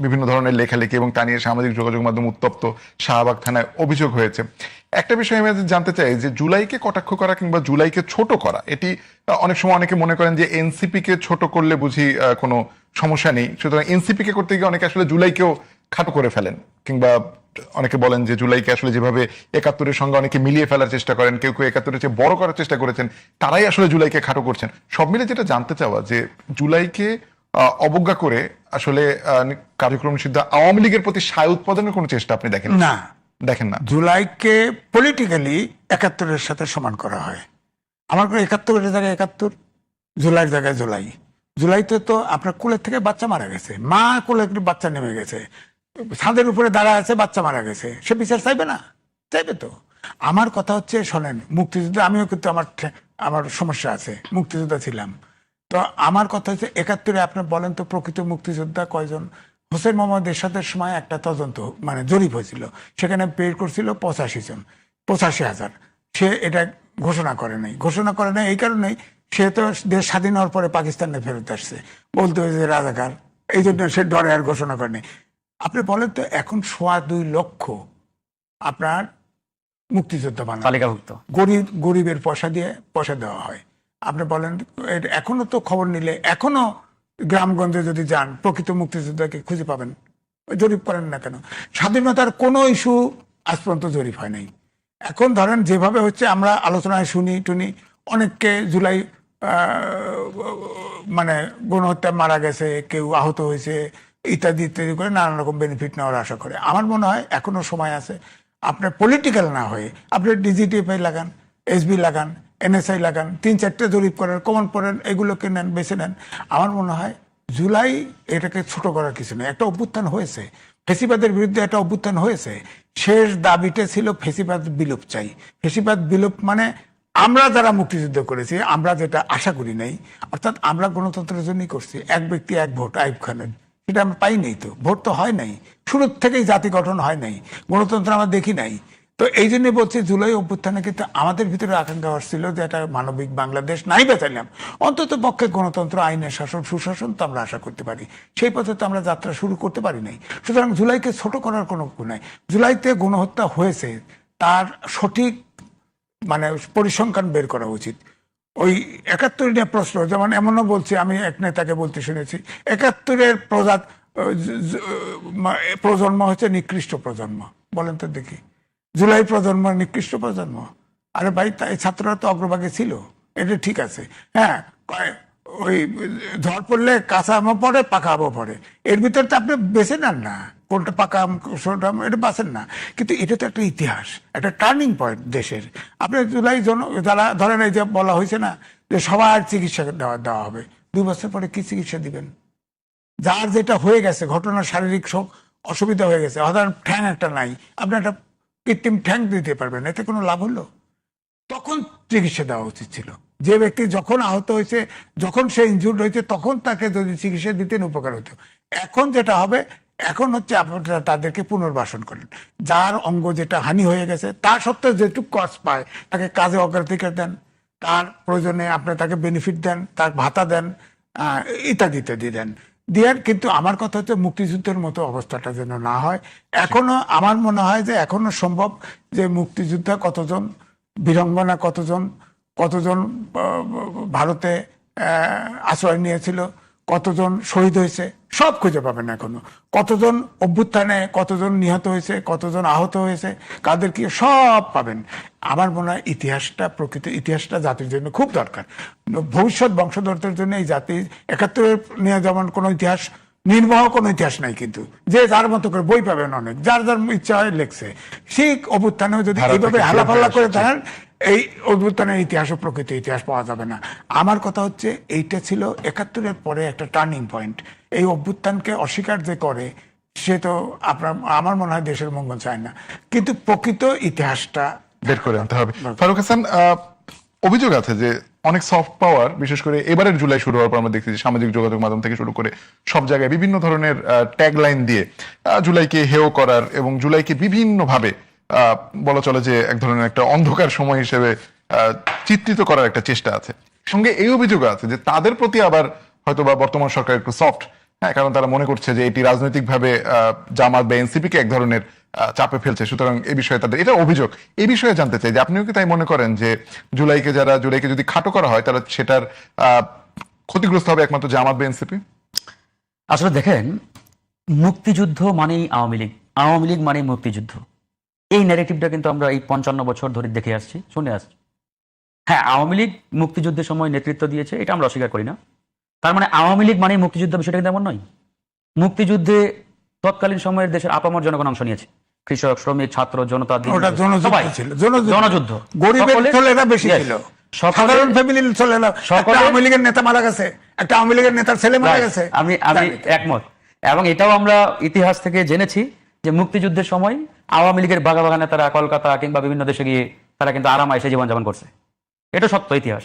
বিভিন্ন ধরনের লেখালেখি এবং তা নিয়ে সামাজিক যোগাযোগ মাধ্যম উত্তপ্ত, শাহবাগ থানায় অভিযোগ হয়েছে। একটা বিষয় আমি জানতে চাই যে জুলাইকে কটাক্ষ করা কিংবা জুলাইকে ছোট করা, এটি অনেক সময় অনেকে মনে করেন যে এনসিপি কে ছোট করলে বুঝি কোনো সমস্যা নেই, সুতরাং এনসিপি কে করতে গিয়ে অনেকে আসলে জুলাইকেও খাটো করে ফেলেন, কিংবা অনেকে বলেন যে জুলাইকে আসলে যেভাবে ৭১-এর সঙ্গে অনেকে মিলিয়ে ফেলার চেষ্টা করেন, কেউ কেউ ৭১-এর চেয়ে বড় করার চেষ্টা করেছেন, তারাই আসলে জুলাইকে খাটো করছেন। সব মিলে যেটা জানতে চাওয়া যে জুলাইকে অবজ্ঞা করে আসলে কার্যক্রম নিষিদ্ধ আওয়ামী লীগের প্রতি সায় উৎপাদনের কোনো চেষ্টা আপনি দেখেন না? দেখেন না? জুলাইকে পলিটিক্যালি ৭১-এর সাথে সমান করা হয়। আমার কোনো ৭১-এর জায়গায় ৭১, জুলাইয়ের জায়গায় জুলাই। জুলাইতে তো আপনার কোলের থেকে বাচ্চা মারা গেছে, মা কোলে একটু বাচ্চা নেমে গেছে, ছাদের উপরে দাঁড়া আছে, বাচ্চা মারা গেছে, সে বিচার চাইবে না? চাইবে তো। আমার কথা হচ্ছে, শোনেন, মুক্তিযুদ্ধ, আমিও কিন্তু আমার সমস্যা আছে, মুক্তিযোদ্ধা ছিলাম। তো আমার কথা হচ্ছে ৭১-এ আপনি বলেন তো প্রকৃত মুক্তিযোদ্ধা কয়জন? হোসেন মোহাম্মদ এরশাদের সময় একটা তদন্ত মানে জরিপ হয়েছিল, সেখানে বের করছিল 85 জন, 85,000। সে এটা ঘোষণা করে নাই। ঘোষণা করে নাই এই কারণেই, সে তো দেশ স্বাধীন হওয়ার পরে পাকিস্তানে ফেরত আসছে, বলতে হয়েছে রাজাকার, এই জন্য সে ডরে আর ঘোষণা করেনি। আপনি বলেন তো, এখন 2.25 লক্ষ আপনার মুক্তিযোদ্ধা বানানো, তালিকাভুক্ত গরিবের পয়সা দেওয়া হয়। আপনি বলেন, এখনো তো খবর নিলে, এখনো গ্রামগঞ্জে যদি যান, প্রকৃত মুক্তিযোদ্ধাকে খুঁজে পাবেন। জরিপ করেন না কেন? স্বাধীনতার কোনো ইস্যু আজ পর্যন্ত জরিপ হয় নাই। এখন ধরেন যেভাবে হচ্ছে, আমরা আলোচনায় শুনি অনেককে জুলাই মানে গণহত্যা মারা গেছে, কেউ আহত হয়েছে, ইত্যাদি ইত্যাদি করে নানান রকম বেনিফিট নেওয়ার আশা করে। আমার মনে হয় এখনো সময় আছে, আপনার পলিটিক্যাল না হয়ে আপনি ডিজিটিএফআই লাগান, এসবি লাগান, এনএসআই লাগান, 3-4টে জরিপ করেন, কমন পড়েন, এগুলোকে নেন, বেছে নেন। আমার মনে হয় জুলাই এটাকে ছোট করার কিছু নেই। একটা অভ্যুত্থান হয়েছে, ফেসিবাদের বিরুদ্ধে একটা অভ্যুত্থান হয়েছে। শেষ দাবিটা ছিল ফেসিবাদ বিলোপ চাই। ফেসিবাদ বিলোপ মানে আমরা যারা মুক্তিযুদ্ধ করেছি, আমরা যেটা আশা করি নাই, অর্থাৎ আমরা গণতন্ত্রের জন্যই করছি, এক ব্যক্তি এক ভোট, আইয়ুব খানের, সেটা আমরা পাই নাই। তো ভোট তো হয় নাই, শুরুর থেকেই জাতি গঠন হয় নাই, গণতন্ত্র আমরা দেখি নাই। তো এই জন্য বলছি, জুলাই অভ্যুত্থানে কিন্তু আমাদের ভিতরে আকাঙ্ক্ষা আসছিল যে একটা মানবিক বাংলাদেশ নাই বেচাইলাম, অন্তত পক্ষে গণতন্ত্র, আইনের শাসন, সুশাসন তো আমরা আশা করতে পারি। সেই পথে তো আমরা যাত্রা শুরু করতে পারি নাই। সুতরাং জুলাইকে ছোট করার কোনো নাই। জুলাইতে গণহত্যা হয়েছে, তার সঠিক মানে পরিসংখ্যান বের করা উচিত। ওই ৭১ নিয়ে প্রশ্ন, যেমন এমনও বলছি, আমি এক নেতাকে বলতে শুনেছি, ৭১-এর প্রজন্ম হচ্ছে নিকৃষ্ট প্রজন্ম। বলেন তো দেখি, জুলাই প্রজন্ম নিকৃষ্ট প্রজন্ম? আরে ভাই, তাই ছাত্ররা তো অগ্রভাগে ছিল, এটা ঠিক আছে। হ্যাঁ, ওই ঝড় পড়লে কাঁচা আমও পড়ে পাকা আমও পড়ে, এর ভিতরে তো আপনি বেছে নেন না কোনটা পাকা আম কোনটা আম, এটা বাঁচেন না। কিন্তু এটা তো একটা ইতিহাস, একটা টার্নিং পয়েন্ট দেশের। আপনি জুলাই যারা ধরেন এই যে বলা হয়েছে না যে সবার চিকিৎসা দেওয়া হবে, 2 বছর পরে কি চিকিৎসা দিবেন? যার যেটা হয়ে গেছে, ঘটনার শারীরিক অসুবিধা হয়ে গেছে, সাধারণ ঠ্যাং একটা নাই, আপনি একটা কৃত্রিম ঠ্যাং দিতে পারবেন, এতে কোনো লাভ হলো? তখন চিকিৎসা দেওয়া উচিত ছিল। যে ব্যক্তি যখন আহত হয়েছে, যখন সে ইনজুর্ড হয়েছে, তখন তাকে যদি চিকিৎসা দিতেন উপকার হতো। এখন যেটা হবে, এখন হচ্ছে আপনারা তাদেরকে পুনর্বাসন করেন। যার অঙ্গ যেটা হানি হয়ে গেছে, তা সত্ত্বেও যেটুকু কষ্ট পায় তাকে কাজে অগ্রাধিকার দেন, তার প্রয়োজনে আপনি তাকে বেনিফিট দেন, তার ভাতা দেন, ইত্যাদি ইত্যাদি দেন দিয়ে। কিন্তু আমার কথা হচ্ছে মুক্তিযুদ্ধের মতো অবস্থাটা যেন না হয়। এখনো আমার মনে হয় যে এখনো সম্ভব যে মুক্তিযোদ্ধা কতজন, বীরাঙ্গনা কতজন ভারতে আশ্রয় নিয়েছিল, কতজন শহীদ হয়েছে, সব খুঁজে পাবেন এখনো। কতজন অভ্যুত্থানে কতজন নিহত হয়েছে, কতজন আহত হয়েছে, কাদের কি, সব পাবেন। আমার মনে হয় ইতিহাসটা, প্রকৃত ইতিহাসটা জাতির জন্য খুব দরকার। ভবিষ্যৎ বংশধরদের জন্য এই জাতি 71 নিয়ে যেমন কোনো ইতিহাস, নির্বাহ কোনো ইতিহাস নাই, কিন্তু যে যার মতো করে বই পাবেন অনেক, যার যার ইচ্ছা হয় লেখছে। সেই অভ্যুত্থানেও যদি এইভাবে হালাফাল্লা করে থাকেন, এই অভ্যুত্থানের ইতিহাস ও প্রকৃত ইতিহাস পাওয়া যাবে না। আমার কথা হচ্ছে এইটা ছিল 71-এর পরে একটা টার্নিং পয়েন্ট। এই অভ্যুত্থানকে অস্বীকার যে করে সে তো আমার মনে হয় দেশের মঙ্গল চায় না। কিন্তু প্রকৃত ইতিহাসটা বের করে আনতে হবে। ফারুক হাসান, অভিযোগ আছে যে অনেক সফট পাওয়ার, বিশেষ করে এবারের জুলাই শুরু হওয়ার পর আমরা দেখছি যে সামাজিক যোগাযোগ মাধ্যম থেকে শুরু করে সব জায়গায় বিভিন্ন ধরনের ট্যাগ লাইন দিয়ে জুলাইকে হেয় করার এবং জুলাইকে বিভিন্নভাবে বলা চলে যে এক ধরনের একটা অন্ধকার সময় হিসেবে চিত্রিত করার একটা চেষ্টা আছে। সঙ্গে এই অভিযোগ আছে যে তাদের প্রতি আবার হয়তো বা বর্তমান সরকার একটু সফট, হ্যাঁ, কারণ তারা মনে করছে যে এটি রাজনৈতিকভাবে জামাত বা এনসিপি কে এক ধরনের চাপে ফেলছে, সুতরাং এই বিষয়ে তাদের এটা অভিযোগ। এই বিষয়ে জানতে চাই যে আপনিও কি তাই মনে করেন যে জুলাইকে যদি খাটো করা হয় তাহলে সেটার ক্ষতিগ্রস্ত হবে একমাত্র জামাত বা এনসিপি? আসলে দেখেন, মুক্তিযুদ্ধ মানেই আওয়ামী লীগ, আওয়ামী লীগ মানেই মুক্তিযুদ্ধ। এই ন্যারেটিভটা কিন্তু আমরা এই 55 বছর ধরে দেখে আসছি, শুনে আসছি। হ্যাঁ, আওয়ামী লীগ মুক্তিযুদ্ধের সময় নেতৃত্ব দিয়েছে, এটা আমরা অস্বীকার করি না। তার মানে আওয়ামী লীগ মানেই মুক্তিযুদ্ধ, বিষয়টা কিন্তু এমন নয়। মুক্তিযুদ্ধে তৎকালীন সময়ের দেশের আপামর জনগণ অংশ নিয়েছে, কৃষক, শ্রমিক, ছাত্র, জনতা, ওটা জনযুদ্ধ ছিল, জনযুদ্ধ। গরিবের ছেলেরা বেশি ছিল, সাধারণ ফ্যামিলির ছেলেরা। একটা আওয়ামী লীগের নেতা মারা গেছে, একটা আওয়ামী লীগের নেতার ছেলে মারা গেছে। আমি একমত, এবং এটাও আমরা ইতিহাস থেকে জেনেছি যে মুক্তিযুদ্ধের সময় আওয়ামী লীগের বাঘা বাঘা নেতারা কলকাতা কিংবা বিভিন্ন দেশে গিয়ে তারা কিন্তু আরামায়েশে জীবনযাপন করছে। এটা সত্য ইতিহাস।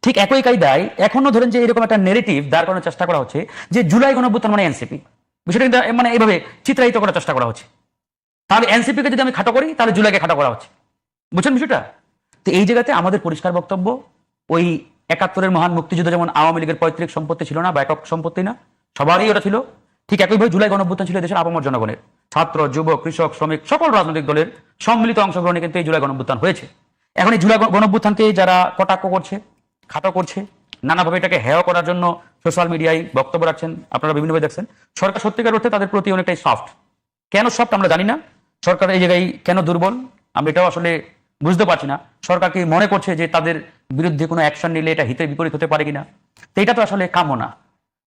ঠিক একই কায়দায় এখনো ধরেন যে এরকম একটা নেগেটিভ দাঁড় করানোর চেষ্টা করা হচ্ছে যে জুলাই গণঅভ্যুত্থান মানে এনসিপি, বিষয়টা কিন্তু মানে এইভাবে চিত্রায়িত করার চেষ্টা করা হচ্ছে। তাহলে এনসিপি কে যদি আমি খাটো করি তাহলে জুলাইকে খাটো করা হচ্ছে, বুঝছেন বিষয়টা? তো এই জায়গাতে আমাদের পরিষ্কার বক্তব্য, ওই 71-এর মহান মুক্তিযুদ্ধ যেমন আওয়ামী লীগের পৈতৃক সম্পত্তি ছিল না বা একক সম্পত্তি না, সবারই ওটা ছিল, ঠিক একইভাবে জুলাই গণঅভ্যুত্থান ছিল দেশের আপামর জনগণের, ছাত্র, যুব, কৃষক, শ্রমিক, সকল রাজনৈতিক দলের সম্মিলিত অংশগ্রহণে কিন্তু এই জুলাই গণঅভ্যুত্থান হয়েছে। এখন এই জুলাই গণঅভ্যুত্থানকে যারা কটাক্ষ করছে, খাটো করছে, নানাভাবে এটাকে হেয় করার জন্য সোশ্যাল মিডিয়ায় বক্তব্য রাখছেন, আপনারা বিভিন্নভাবে দেখছেন। সরকার সত্যিকার অর্থে তাদের প্রতি অনেকটাই সফট। কেন সফট আমরা জানি না, সরকার এই জায়গায় কেন দুর্বল আমরা এটাও আসলে বুঝতে পারছি না। সরকার কি মনে করছে যে তাদের বিরুদ্ধে কোনো অ্যাকশন নিলে এটা হিতে বিপরীত হতে পারে কিনা, তো এটা তো আসলে কাম্য না।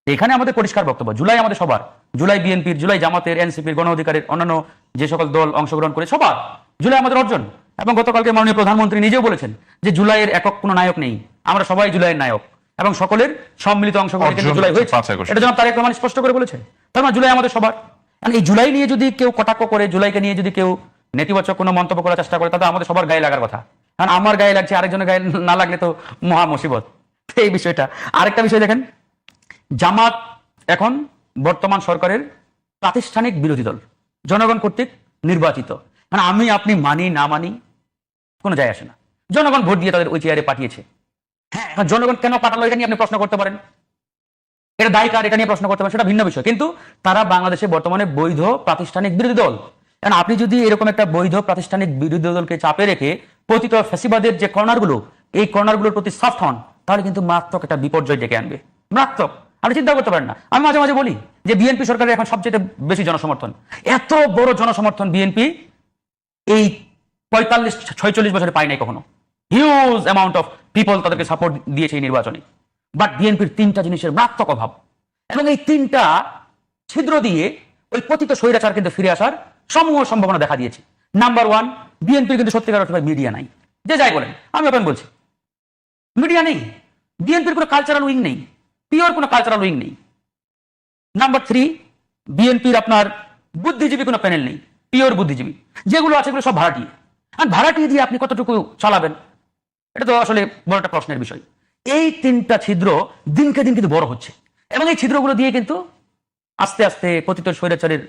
এখানে আমাদের পরিষ্কার বক্তব্য, জুলাই আমাদের সবার, জুলাই বিএনপির, জুলাই জামাতের, এনসিপির, গণ অধিকারের অন্যান্য যে সকল দল অংশগ্রহণ করে সবার, জুলাই আমাদের অর্জন। এবং গতকালকে মাননীয় প্রধানমন্ত্রী নিজেও বলেছেন যে জুলাইয়ের একক কোনো নায়ক নেই, আমরা সবাই জুলাইয়ের নায়ক এবং সকলের সম্মিলিত অংশগ্রহণে কিন্তু জুলাই হয়েছে, এটা জনাব তারেক রহমান স্পষ্ট করে বলেছে। তার মানে জুলাই আমাদের সবার। এই জুলাই নিয়ে যদি কেউ কটাক্ষ করে, জুলাইকে নিয়ে যদি কেউ নেতিবাচক কোনো মন্তব্য করার চেষ্টা করে, তাহলে আমাদের সবার গায়ে লাগার কথা। কারণ আমার গায়ে লাগছে, আরেকজনের গায়ে না লাগলে তো মহা মুসিবত। এই বিষয়টা। আরেকটা বিষয় দেখেন, জামাত এখন বর্তমান সরকারের প্রাতিষ্ঠানিক বিরোধী দল, জনগণ কর্তৃক নির্বাচিত। মানে আমি আপনি মানি না মানি কোনো যায় আসে না, জনগণ ভোট দিয়ে তাদের ওই চেয়ারে পাঠিয়েছে। হ্যাঁ, এখন জনগণ কেন পাঠালো এটা নিয়ে আপনি প্রশ্ন করতে পারেন, এটা দায়ী কার এটা নিয়ে প্রশ্ন করতে পারেন, সেটা ভিন্ন বিষয়। কিন্তু তারা বাংলাদেশে বর্তমানে বৈধ প্রাতিষ্ঠানিক বিরোধী দল। কারণ আপনি যদি এরকম একটা বৈধ প্রাতিষ্ঠানিক বিরোধী দলকে চাপে রেখে পতিত ফ্যাসিবাদের যে কর্নারগুলো, এই কর্নারগুলোর প্রতি সফট হন, তাহলে কিন্তু মারাত্মক একটা বিপর্যয় ডেকে আনবে, মারাত্মক। আপনি চিন্তা করতে পারেন না। আমি মাঝে মাঝে বলি যে বিএনপি সরকারের এখন সবচেয়ে বেশি জনসমর্থন, এত বড় জনসমর্থন বিএনপি এই 45-46 বছরে পায় নাই কখনো। হিউজ অ্যামাউন্ট অফ পিপল তাদেরকে সাপোর্ট দিয়েছে এই নির্বাচনে। বাট বিএনপির তিনটা জিনিসের মারাত্মক অভাব, এবং এই তিনটা ছিদ্র দিয়ে ওই পতিত স্বৈরাচার কিন্তু ফিরে আসার সমূহ সম্ভাবনা দেখা দিয়েছে। নাম্বার ওয়ান, বিএনপির কিন্তু সত্যিকার অর্থে মিডিয়া নাই। যে যাই বলেন, আমি ওপেন বলছি, মিডিয়া নেই। বিএনপির কোনো কালচারাল উইং নেই, পিওর কোনো কালচারাল উইং নেই। নাম্বার থ্রি, বিএনপির আপনার বুদ্ধিজীবী কোনো প্যানেল নেই, পিওর বুদ্ধিজীবী। যেগুলো আছে এগুলো সব ভাড়াটিয়ে, আর ভাড়াটিয়ে দিয়ে আপনি কতটুকু চালাবেন, এটা তো আসলে বড় একটা প্রশ্নের বিষয়। এই তিনটা ছিদ্র দিনকে দিন কিন্তু বড় হচ্ছে, এবং এই ছিদ্রগুলো দিয়ে কিন্তু আস্তে আস্তে পতিত স্বৈরাচারের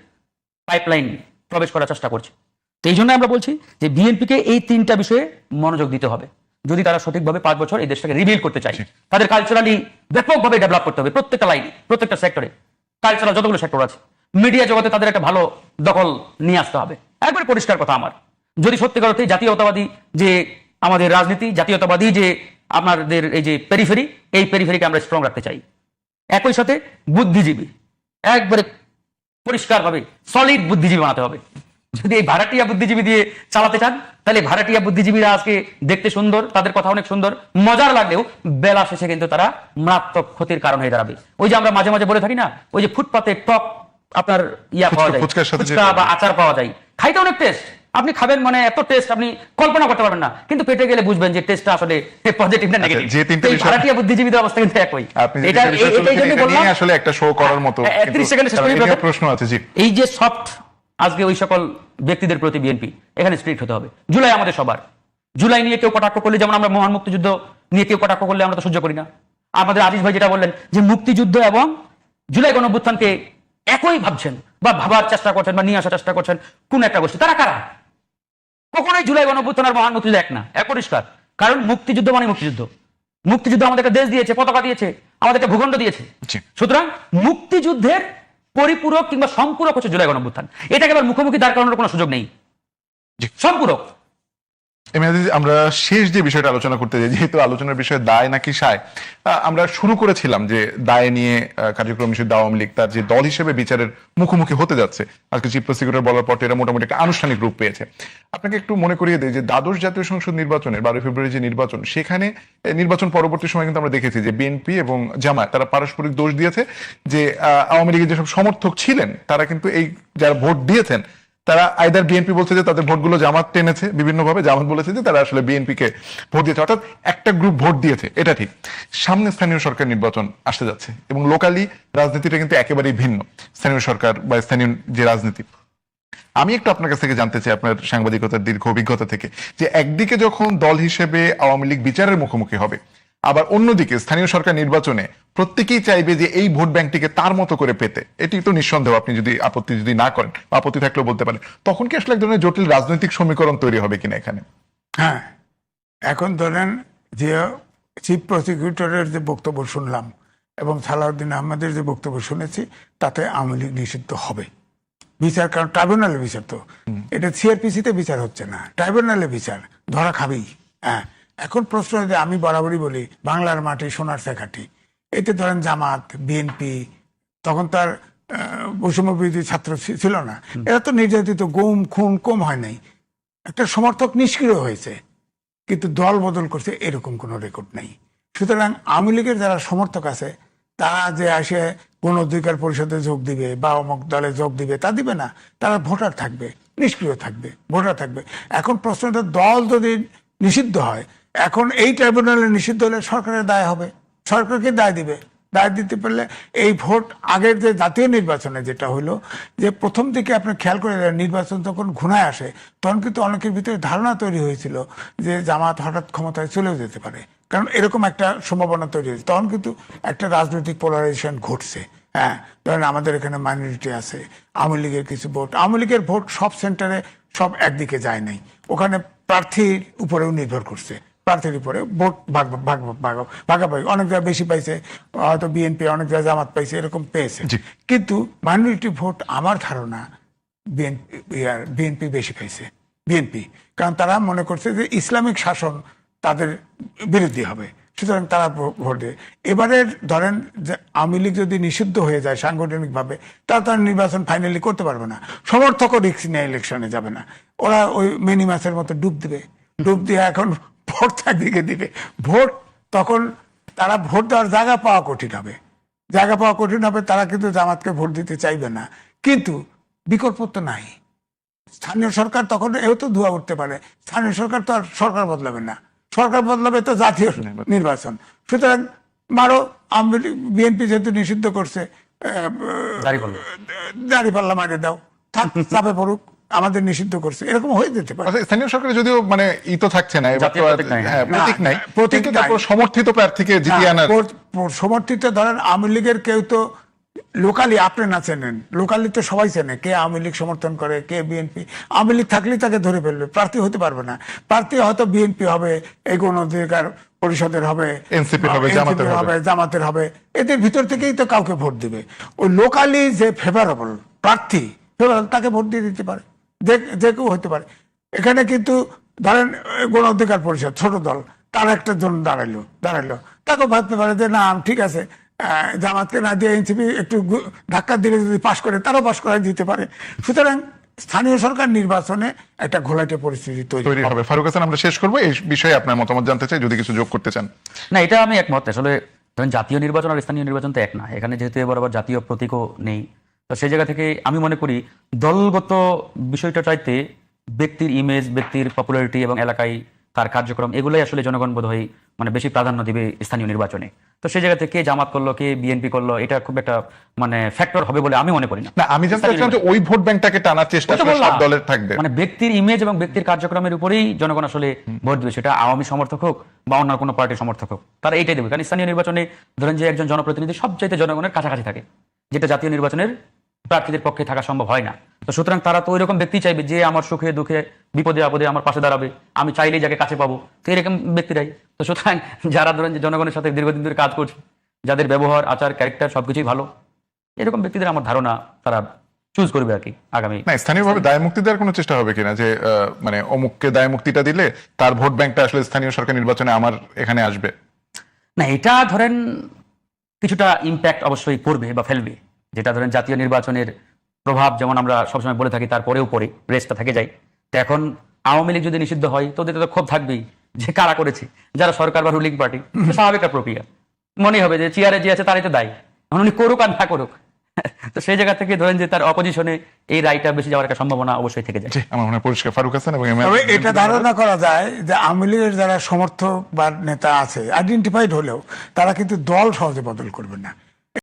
পাইপলাইন প্রবেশ করার চেষ্টা করছে। তো এই জন্য আমরা বলছি যে বিএনপিকে এই তিনটা বিষয়ে মনোযোগ দিতে হবে যদি তারা সঠিকভাবে 5 বছর এই দেশটাকে রিবিল্ড করতে চায়। তাদের কালচারালি ব্যাপকভাবে ডেভেলপ করতে হবে, প্রত্যেকটা লাইনে, প্রত্যেকটা সেক্টরে, কালচারাল যতগুলো সেক্টর আছে। মিডিয়া জগতে তাদের একটা ভালো দখল নিয়ে আসতে হবে। একবারে পরিষ্কার কথা আমার, যদি সত্যিকার অর্থে জাতীয়তাবাদী যে আমাদের রাজনীতি, জাতীয়তাবাদী যে আপনাদের এই যে পেরিফেরি, এই পেরিফেরিকে আমরা স্ট্রং রাখতে চাই। একই সাথে বুদ্ধিজীবী, একবারে পরিষ্কারভাবে সলিড বুদ্ধিজীবী বানাতে হবে। যদি এই ভাড়াটিয়া বুদ্ধিজীবী দিয়ে চালাতে চান, তাহলে ভাড়াটিয়া বুদ্ধিজীবীরা আজকে দেখতে সুন্দর, তাদের কথা অনেক সুন্দর, মজার লাগলেও বেলা শেষে কিন্তু তারা মারাত্মক ক্ষতির কারণ হয়ে দাঁড়াবে। ওই যে আমরা মাঝে মাঝে বলে থাকি না, ওই যে ফুটপাতে টক আপনার ইয়া পাওয়া যায়, ফুচকা বা আচার পাওয়া যায়, খাইতে অনেক টেস্ট, আপনি খাবেন মানে এত টেস্ট আপনি কল্পনা করতে পারবেন না, কিন্তু পেটে গেলে বুঝবেন যে টেস্টটা আসলে পজিটিভ না নেগেটিভ। এই ভাড়াটিয়া বুদ্ধিজীবীদের অবস্থা কিন্তু একই। এটা এই জন্য বললাম আসলে একটা শো করার মতো। 30 সেকেন্ড শেষ করি। প্রশ্ন আছে জি। এই যে সফট আজকে ওই সকল ব্যক্তিদের প্রতি বিএনপি এখানে স্ট্রিক্ট হতে হবে। জুলাই আমাদের সবার, জুলাই নিয়ে কেউ কটাক্ষ করলে, যেমন আমরা মহান মুক্তিযুদ্ধ নিয়ে কেউ কটাক্ষ করলে আমরা তো সহ্য করি না। আমাদের আজিজ ভাই যেটা বললেন যে মুক্তিযুদ্ধ এবং জুলাই গণঅভ্যুত্থানকে একই ভাবছেন বা ভাবার চেষ্টা করছেন বা নিয়ে আসার চেষ্টা করছেন কোন একটা গোষ্ঠী, তারা কারা? কখনোই জুলাই গণঅভ্যুত্থান আর মহান মুক্তিযুদ্ধ এক না, এক পরিষ্কার। কারণ মুক্তিযুদ্ধ মানে মুক্তিযুদ্ধ, মুক্তিযুদ্ধ আমাদের একটা দেশ দিয়েছে, পতাকা দিয়েছে, আমাদের একটা ভূখণ্ড দিয়েছে। সুতরাং মুক্তিযুদ্ধের পরিপূরক কিংবা সম্পূরক হচ্ছে জুলাই গণঅভ্যুত্থান। এটাকে আবার মুখোমুখি দাঁড় করানোর কোনো সুযোগ নেই, সম্পূরক। আমরা শেষ যে বিষয়টা আলোচনা করতে যাই, যেহেতু আলোচনার বিষয় দায় নাকি সায়, আমরা শুরু করেছিলাম যে দায় নিয়ে কার্যক্রম নিষিদ্ধ আওয়ামী লীগ তার যে দল হিসেবে বিচারের মুখোমুখি হতে যাচ্ছে, আজকে চিফ প্রসিকিউটর বলার পর এটা মোটামুটি একটা আনুষ্ঠানিক রূপ পেয়েছে। আপনাকে একটু মনে করিয়ে দেয় যে দ্বাদশ জাতীয় সংসদ নির্বাচনের 12 ফেব্রুয়ারি যে নির্বাচন, সেখানে নির্বাচন পরবর্তী সময় কিন্তু আমরা দেখেছি যে বিএনপি এবং জামায়াত তারা পারস্পরিক দোষ দিয়েছে যে আওয়ামী লীগের যেসব সমর্থক ছিলেন তারা কিন্তু এই যারা ভোট দিয়েছেন তারা আইদার বিএনপি বলছে যে তাদের ভোটগুলো জামাত টেনেছে বিভিন্নভাবে, জামাত বলেছে যে তারা আসলে বিএনপি কে ভোট দিয়েছে, অর্থাৎ একটা গ্রুপ ভোট দিয়েছে। এটা ঠিক। সামনে স্থানীয় সরকার নির্বাচন আসতে যাচ্ছে এবং লোকালি রাজনীতিটা কিন্তু একেবারেই ভিন্ন, স্থানীয় সরকার বা স্থানীয় যে রাজনীতি। আমি একটু আপনার কাছ থেকে জানতে চাই, আপনার সাংবাদিকতার দীর্ঘ অভিজ্ঞতা থেকে, যে একদিকে যখন দল হিসেবে আওয়ামী লীগ বিচারের মুখোমুখি হবে, আবার অন্যদিকে স্থানীয় সরকার নির্বাচনে প্রত্যেকেই চাইবে যে এই ভোট ব্যাংকটিকে তার মতো করে পেতে। এটি তো নিঃসন্দেহ, আপনি যদি আপত্তি না করেন, আপত্তি থাকলেও বলতে পারেন, তখন কি আসলে এক ধরনের জটিল রাজনৈতিক সমীকরণ তৈরি হবে কিনা এখানে? হ্যাঁ, এখন ধরেন যে চিফ প্রসিকিউটরের যে বক্তব্য শুনলাম এবং সালাউদ্দিন আহমেদের যে বক্তব্য শুনেছি, তাতে আওয়ামী লীগ নিষিদ্ধ হবে বিচার, কারণ ট্রাইব্যুনালে বিচার, তো এটা সিআরপিসিতে বিচার হচ্ছে না, ট্রাইব্যুনালে বিচার, ধরা খাবেই। হ্যাঁ, এখন প্রশ্ন যে আমি বরাবরই বলি বাংলার মাটি সোনার চাকাঠি, এতে ধরেন জামাত, বিএনপি, তখন তার বৈষম্য বিরোধী ছাত্র ছিল না, এরা তো নির্যাতিত, গুম খুন কম হয় নাই, একটা সমর্থক নিষ্ক্রিয় হয়েছে, কিন্তু দল বদল করছে এরকম কোনো রেকর্ড নেই। সুতরাং আওয়ামী লীগের যারা সমর্থক আছে তারা যে আসে গণ অধিকার পরিষদে যোগ দিবে বা অমুক দলে যোগ দিবে, তা দিবে না, তারা ভোটার থাকবে, নিষ্ক্রিয় থাকবে, ভোটার থাকবে। এখন প্রশ্নটা, দল যদি নিষিদ্ধ হয়, এখন এই ট্রাইব্যুনালে নিষিদ্ধ হলে সরকারের দায় হবে, সরকারকে দায় দিবে। দায় দিতে পারলে এই ভোট, আগের যে জাতীয় নির্বাচনে যেটা হলো যে প্রথম দিকে আপনি খেয়াল করে নির্বাচন যখন ঘুণায় আসে, তখন কিন্তু অনেকের ভিতরে ধারণা তৈরি হয়েছিল যে জামাত হঠাৎ ক্ষমতায় চলেও যেতে পারে, কারণ এরকম একটা সম্ভাবনা তৈরি হয়েছে। তখন কিন্তু একটা রাজনৈতিক পোলারাইজেশন ঘটছে। হ্যাঁ, ধরেন আমাদের এখানে মাইনরিটি আছে, আওয়ামী লীগের কিছু ভোট, আওয়ামী লীগের ভোট সব সেন্টারে সব একদিকে যায় নাই, ওখানে প্রার্থীর উপরেও নির্ভর করছে, প্রার্থীর উপরে ভোট ভাগাভাগি, অনেক জায়গায় বেশি পাইছে, হয়তো বিএনপি, অনেক জায়গায় জামাত পাইছে, এরকম পেয়েছে। কিন্তু মাইনরিটি ভোট আমার ধারণা বিএনপি বেশি পাইছে, বিএনপি, কারণ তারা মনে করছে যে ইসলামিক শাসন তাদের বিরোধী হবে, সুতরাং তারা ভোট দেয়। এবারের ধরেন যে আওয়ামী লীগ যদি নিষিদ্ধ হয়ে যায় সাংগঠনিকভাবে, তারা নির্বাচন ফাইনালি করতে পারবে না, সমর্থকও রিস্ক নিয়ে ইলেকশনে যাবে না, ওরা ওই মিনি মাছের মতো ডুব দিবে, ডুব দিয়ে এখন ভোট একদিকে দিবে, ভোট তখন তারা ভোট দেওয়ার জায়গা পাওয়া কঠিন হবে, জায়গা পাওয়া কঠিন হবে, তারা কিন্তু জামাতকে ভোট দিতে চাইবে না। কিন্তু বিকল্প তো নাই, স্থানীয় সরকার তখন এও তো ধোয়া উঠতে পারে, স্থানীয় সরকার তো আর সরকার বদলাবে না, সরকার বদলাবে তো জাতীয় নির্বাচন। সুতরাং মারো, বিএনপি যেহেতু নিষিদ্ধ করছে, দাঁড়িপাল্লা মারে দাও, থাক, চাপে পড়ুক, আমাদের নিষিদ্ধ করছে, এরকম হয়ে যেতে পারে। আচ্ছা, স্থানীয় সরকারে যদিও মানে ই তো থাকছে না, এবার তো আর- প্রতীক নাই। হ্যাঁ, প্রতীক নাই, প্রতীক কিন্তু নাই। তারপর সমর্থিত প্রার্থীকে জিতিয়ে আনার সমর্থিত ধরেন আওয়ামী লীগের কেউ তো লোকালি আপনি না চেনেন, লোকালি তো সবাই চেনে কে আওয়ামী লীগ সমর্থন করে, কে বিএনপি। আওয়ামী লীগ থাকলেই তাকে ধরে ফেলবে, প্রার্থী হতে পারবে না। প্রার্থী হয়তো বিএনপি হবে, এই গণ অধিকার পরিষদের হবে, NCP হবে, জামাতের হবে। জামাতের হবে, এদের ভিতর থেকেই তো কাউকে ভোট দিবে। ওই লোকালি যে ফেভারেবল প্রার্থী, ফেভারেবল, তাকে ভোট দিয়ে দিতে পারে, যে কেউ হতে পারে। এখানে কিন্তু ধরেন গণ অধিকার পরিষদ ছোট দল, তার একটা জন দাঁড়াইলো, তাকেও ভাবতে পারে যে না ঠিক আছে, জামাতকে না দিয়ে এনসিপি একটু ধাক্কা দিলে যদি পাশ করে, তারাও পাশ করাই দিতে পারে। সুতরাং স্থানীয় সরকার নির্বাচনে একটা ঘোলাটে পরিস্থিতি তৈরি তৈরি হবে। ফারুক হাসান, আমরা শেষ করবো, এই বিষয়ে আপনার মতামত জানতে চাই, যদি কিছু যোগ করতে চান। না, এটা আমি একমত। আসলে ধরেন জাতীয় নির্বাচন আর স্থানীয় নির্বাচন তো এক না, এখানে যেহেতু এবার আবার জাতীয় প্রতীকও নেই, তো সেই জায়গা থেকে আমি মনে করি দলগত বিষয়টা চাইতে ব্যক্তির ইমেজ, ব্যক্তির পপুলারিটি এবং এলাকায় তার কার্যক্রম, এগুলোই আসলে জনগণ বোধহয় মানে বেশি প্রাধান্য দিবে স্থানীয় নির্বাচনে। তো সেই জায়গা থেকে কে জামাত করলো, কে বিএনপি করলো, এটা খুব একটা মানে ফ্যাক্টর হবে বলে আমি মনে করি না। না, আমি জানতে চাচ্ছিলাম যে ওই ভোট ব্যাংকটাকে টানার চেষ্টা ওটা আসলে সব বললাম। দলের থাকবে। মানে ব্যক্তির ইমেজ এবং ব্যক্তির কার্যক্রমের উপরেই জনগণ আসলে ভোট দেবে, সেটা আওয়ামী সমর্থক হোক বা অন্য কোনো পার্টির সমর্থক হোক, তারা এইটাই দেবে। কারণ স্থানীয় নির্বাচনে ধরেন যে একজন জনপ্রতিনিধি সবচাইতে জনগণের কাছাকাছি থাকে, যেটা জাতীয় নির্বাচনের প্রার্থীদের পক্ষে থাকা সম্ভব হয় না। তো সুতরাং তারা তো ওইরকম ব্যক্তি চাইবে যে আমার সুখে দুঃখে বিপদে আপদে আমার পাশে দাঁড়াবে, আমি চাইলেই যাকে কাছে পাবো, তো এরকম ব্যক্তিরাই। তো সুতরাং যারা ধরেন যে জনগণের সাথে দীর্ঘদিন ধরে কাজ করছে, যাদের ব্যবহার আচার ক্যারেক্টার সবকিছুই ভালো, এরকম ব্যক্তিদের আমার ধারণা তারা চুজ করবে আর কি আগামী। না, স্থানীয়ভাবে দায় মুক্তি দেওয়ার কোনো চেষ্টা হবে কিনা, যে মানে অমুককে দায় মুক্তিটা দিলে তার ভোট ব্যাংকটা আসলে স্থানীয় সরকার নির্বাচনে আমার এখানে আসবে। না, এটা ধরেন কিছুটা ইম্প্যাক্ট অবশ্যই পড়বে বা ফেলবে, যেটা ধরেন জাতীয় নির্বাচনের প্রভাব যেমন আমরা সবসময় বলে থাকি তারপরেও পরে রেসটা থেকে যায়। তো এখন আওয়ামী লীগ যদি নিষিদ্ধ হয় তো ওদের তো ক্ষোভ থাকবেই যে কারা করেছে, যারা সরকার বা রুলিং পার্টি, স্বাভাবিক একটা প্রক্রিয়া, মনে হবে যে চেয়ারে যে আছে তারই তো দায়ী, এখন উনি করুক আর না করুক। তো সেই জায়গা থেকে ধরেন যে তার অপোজিশনে এই রায়টা বেশি যাওয়ার একটা সম্ভাবনা অবশ্যই থেকে যায়। জি, আমার মনে হয় পরিষ্কার। ফারুক হাসান এবং তবে এটা ধারণা করা যায় যে আওয়ামী লীগের যারা সমর্থক বা নেতা আছে আইডেন্টিফাইড হলেও তারা কিন্তু দল সহজে বদল করবে না।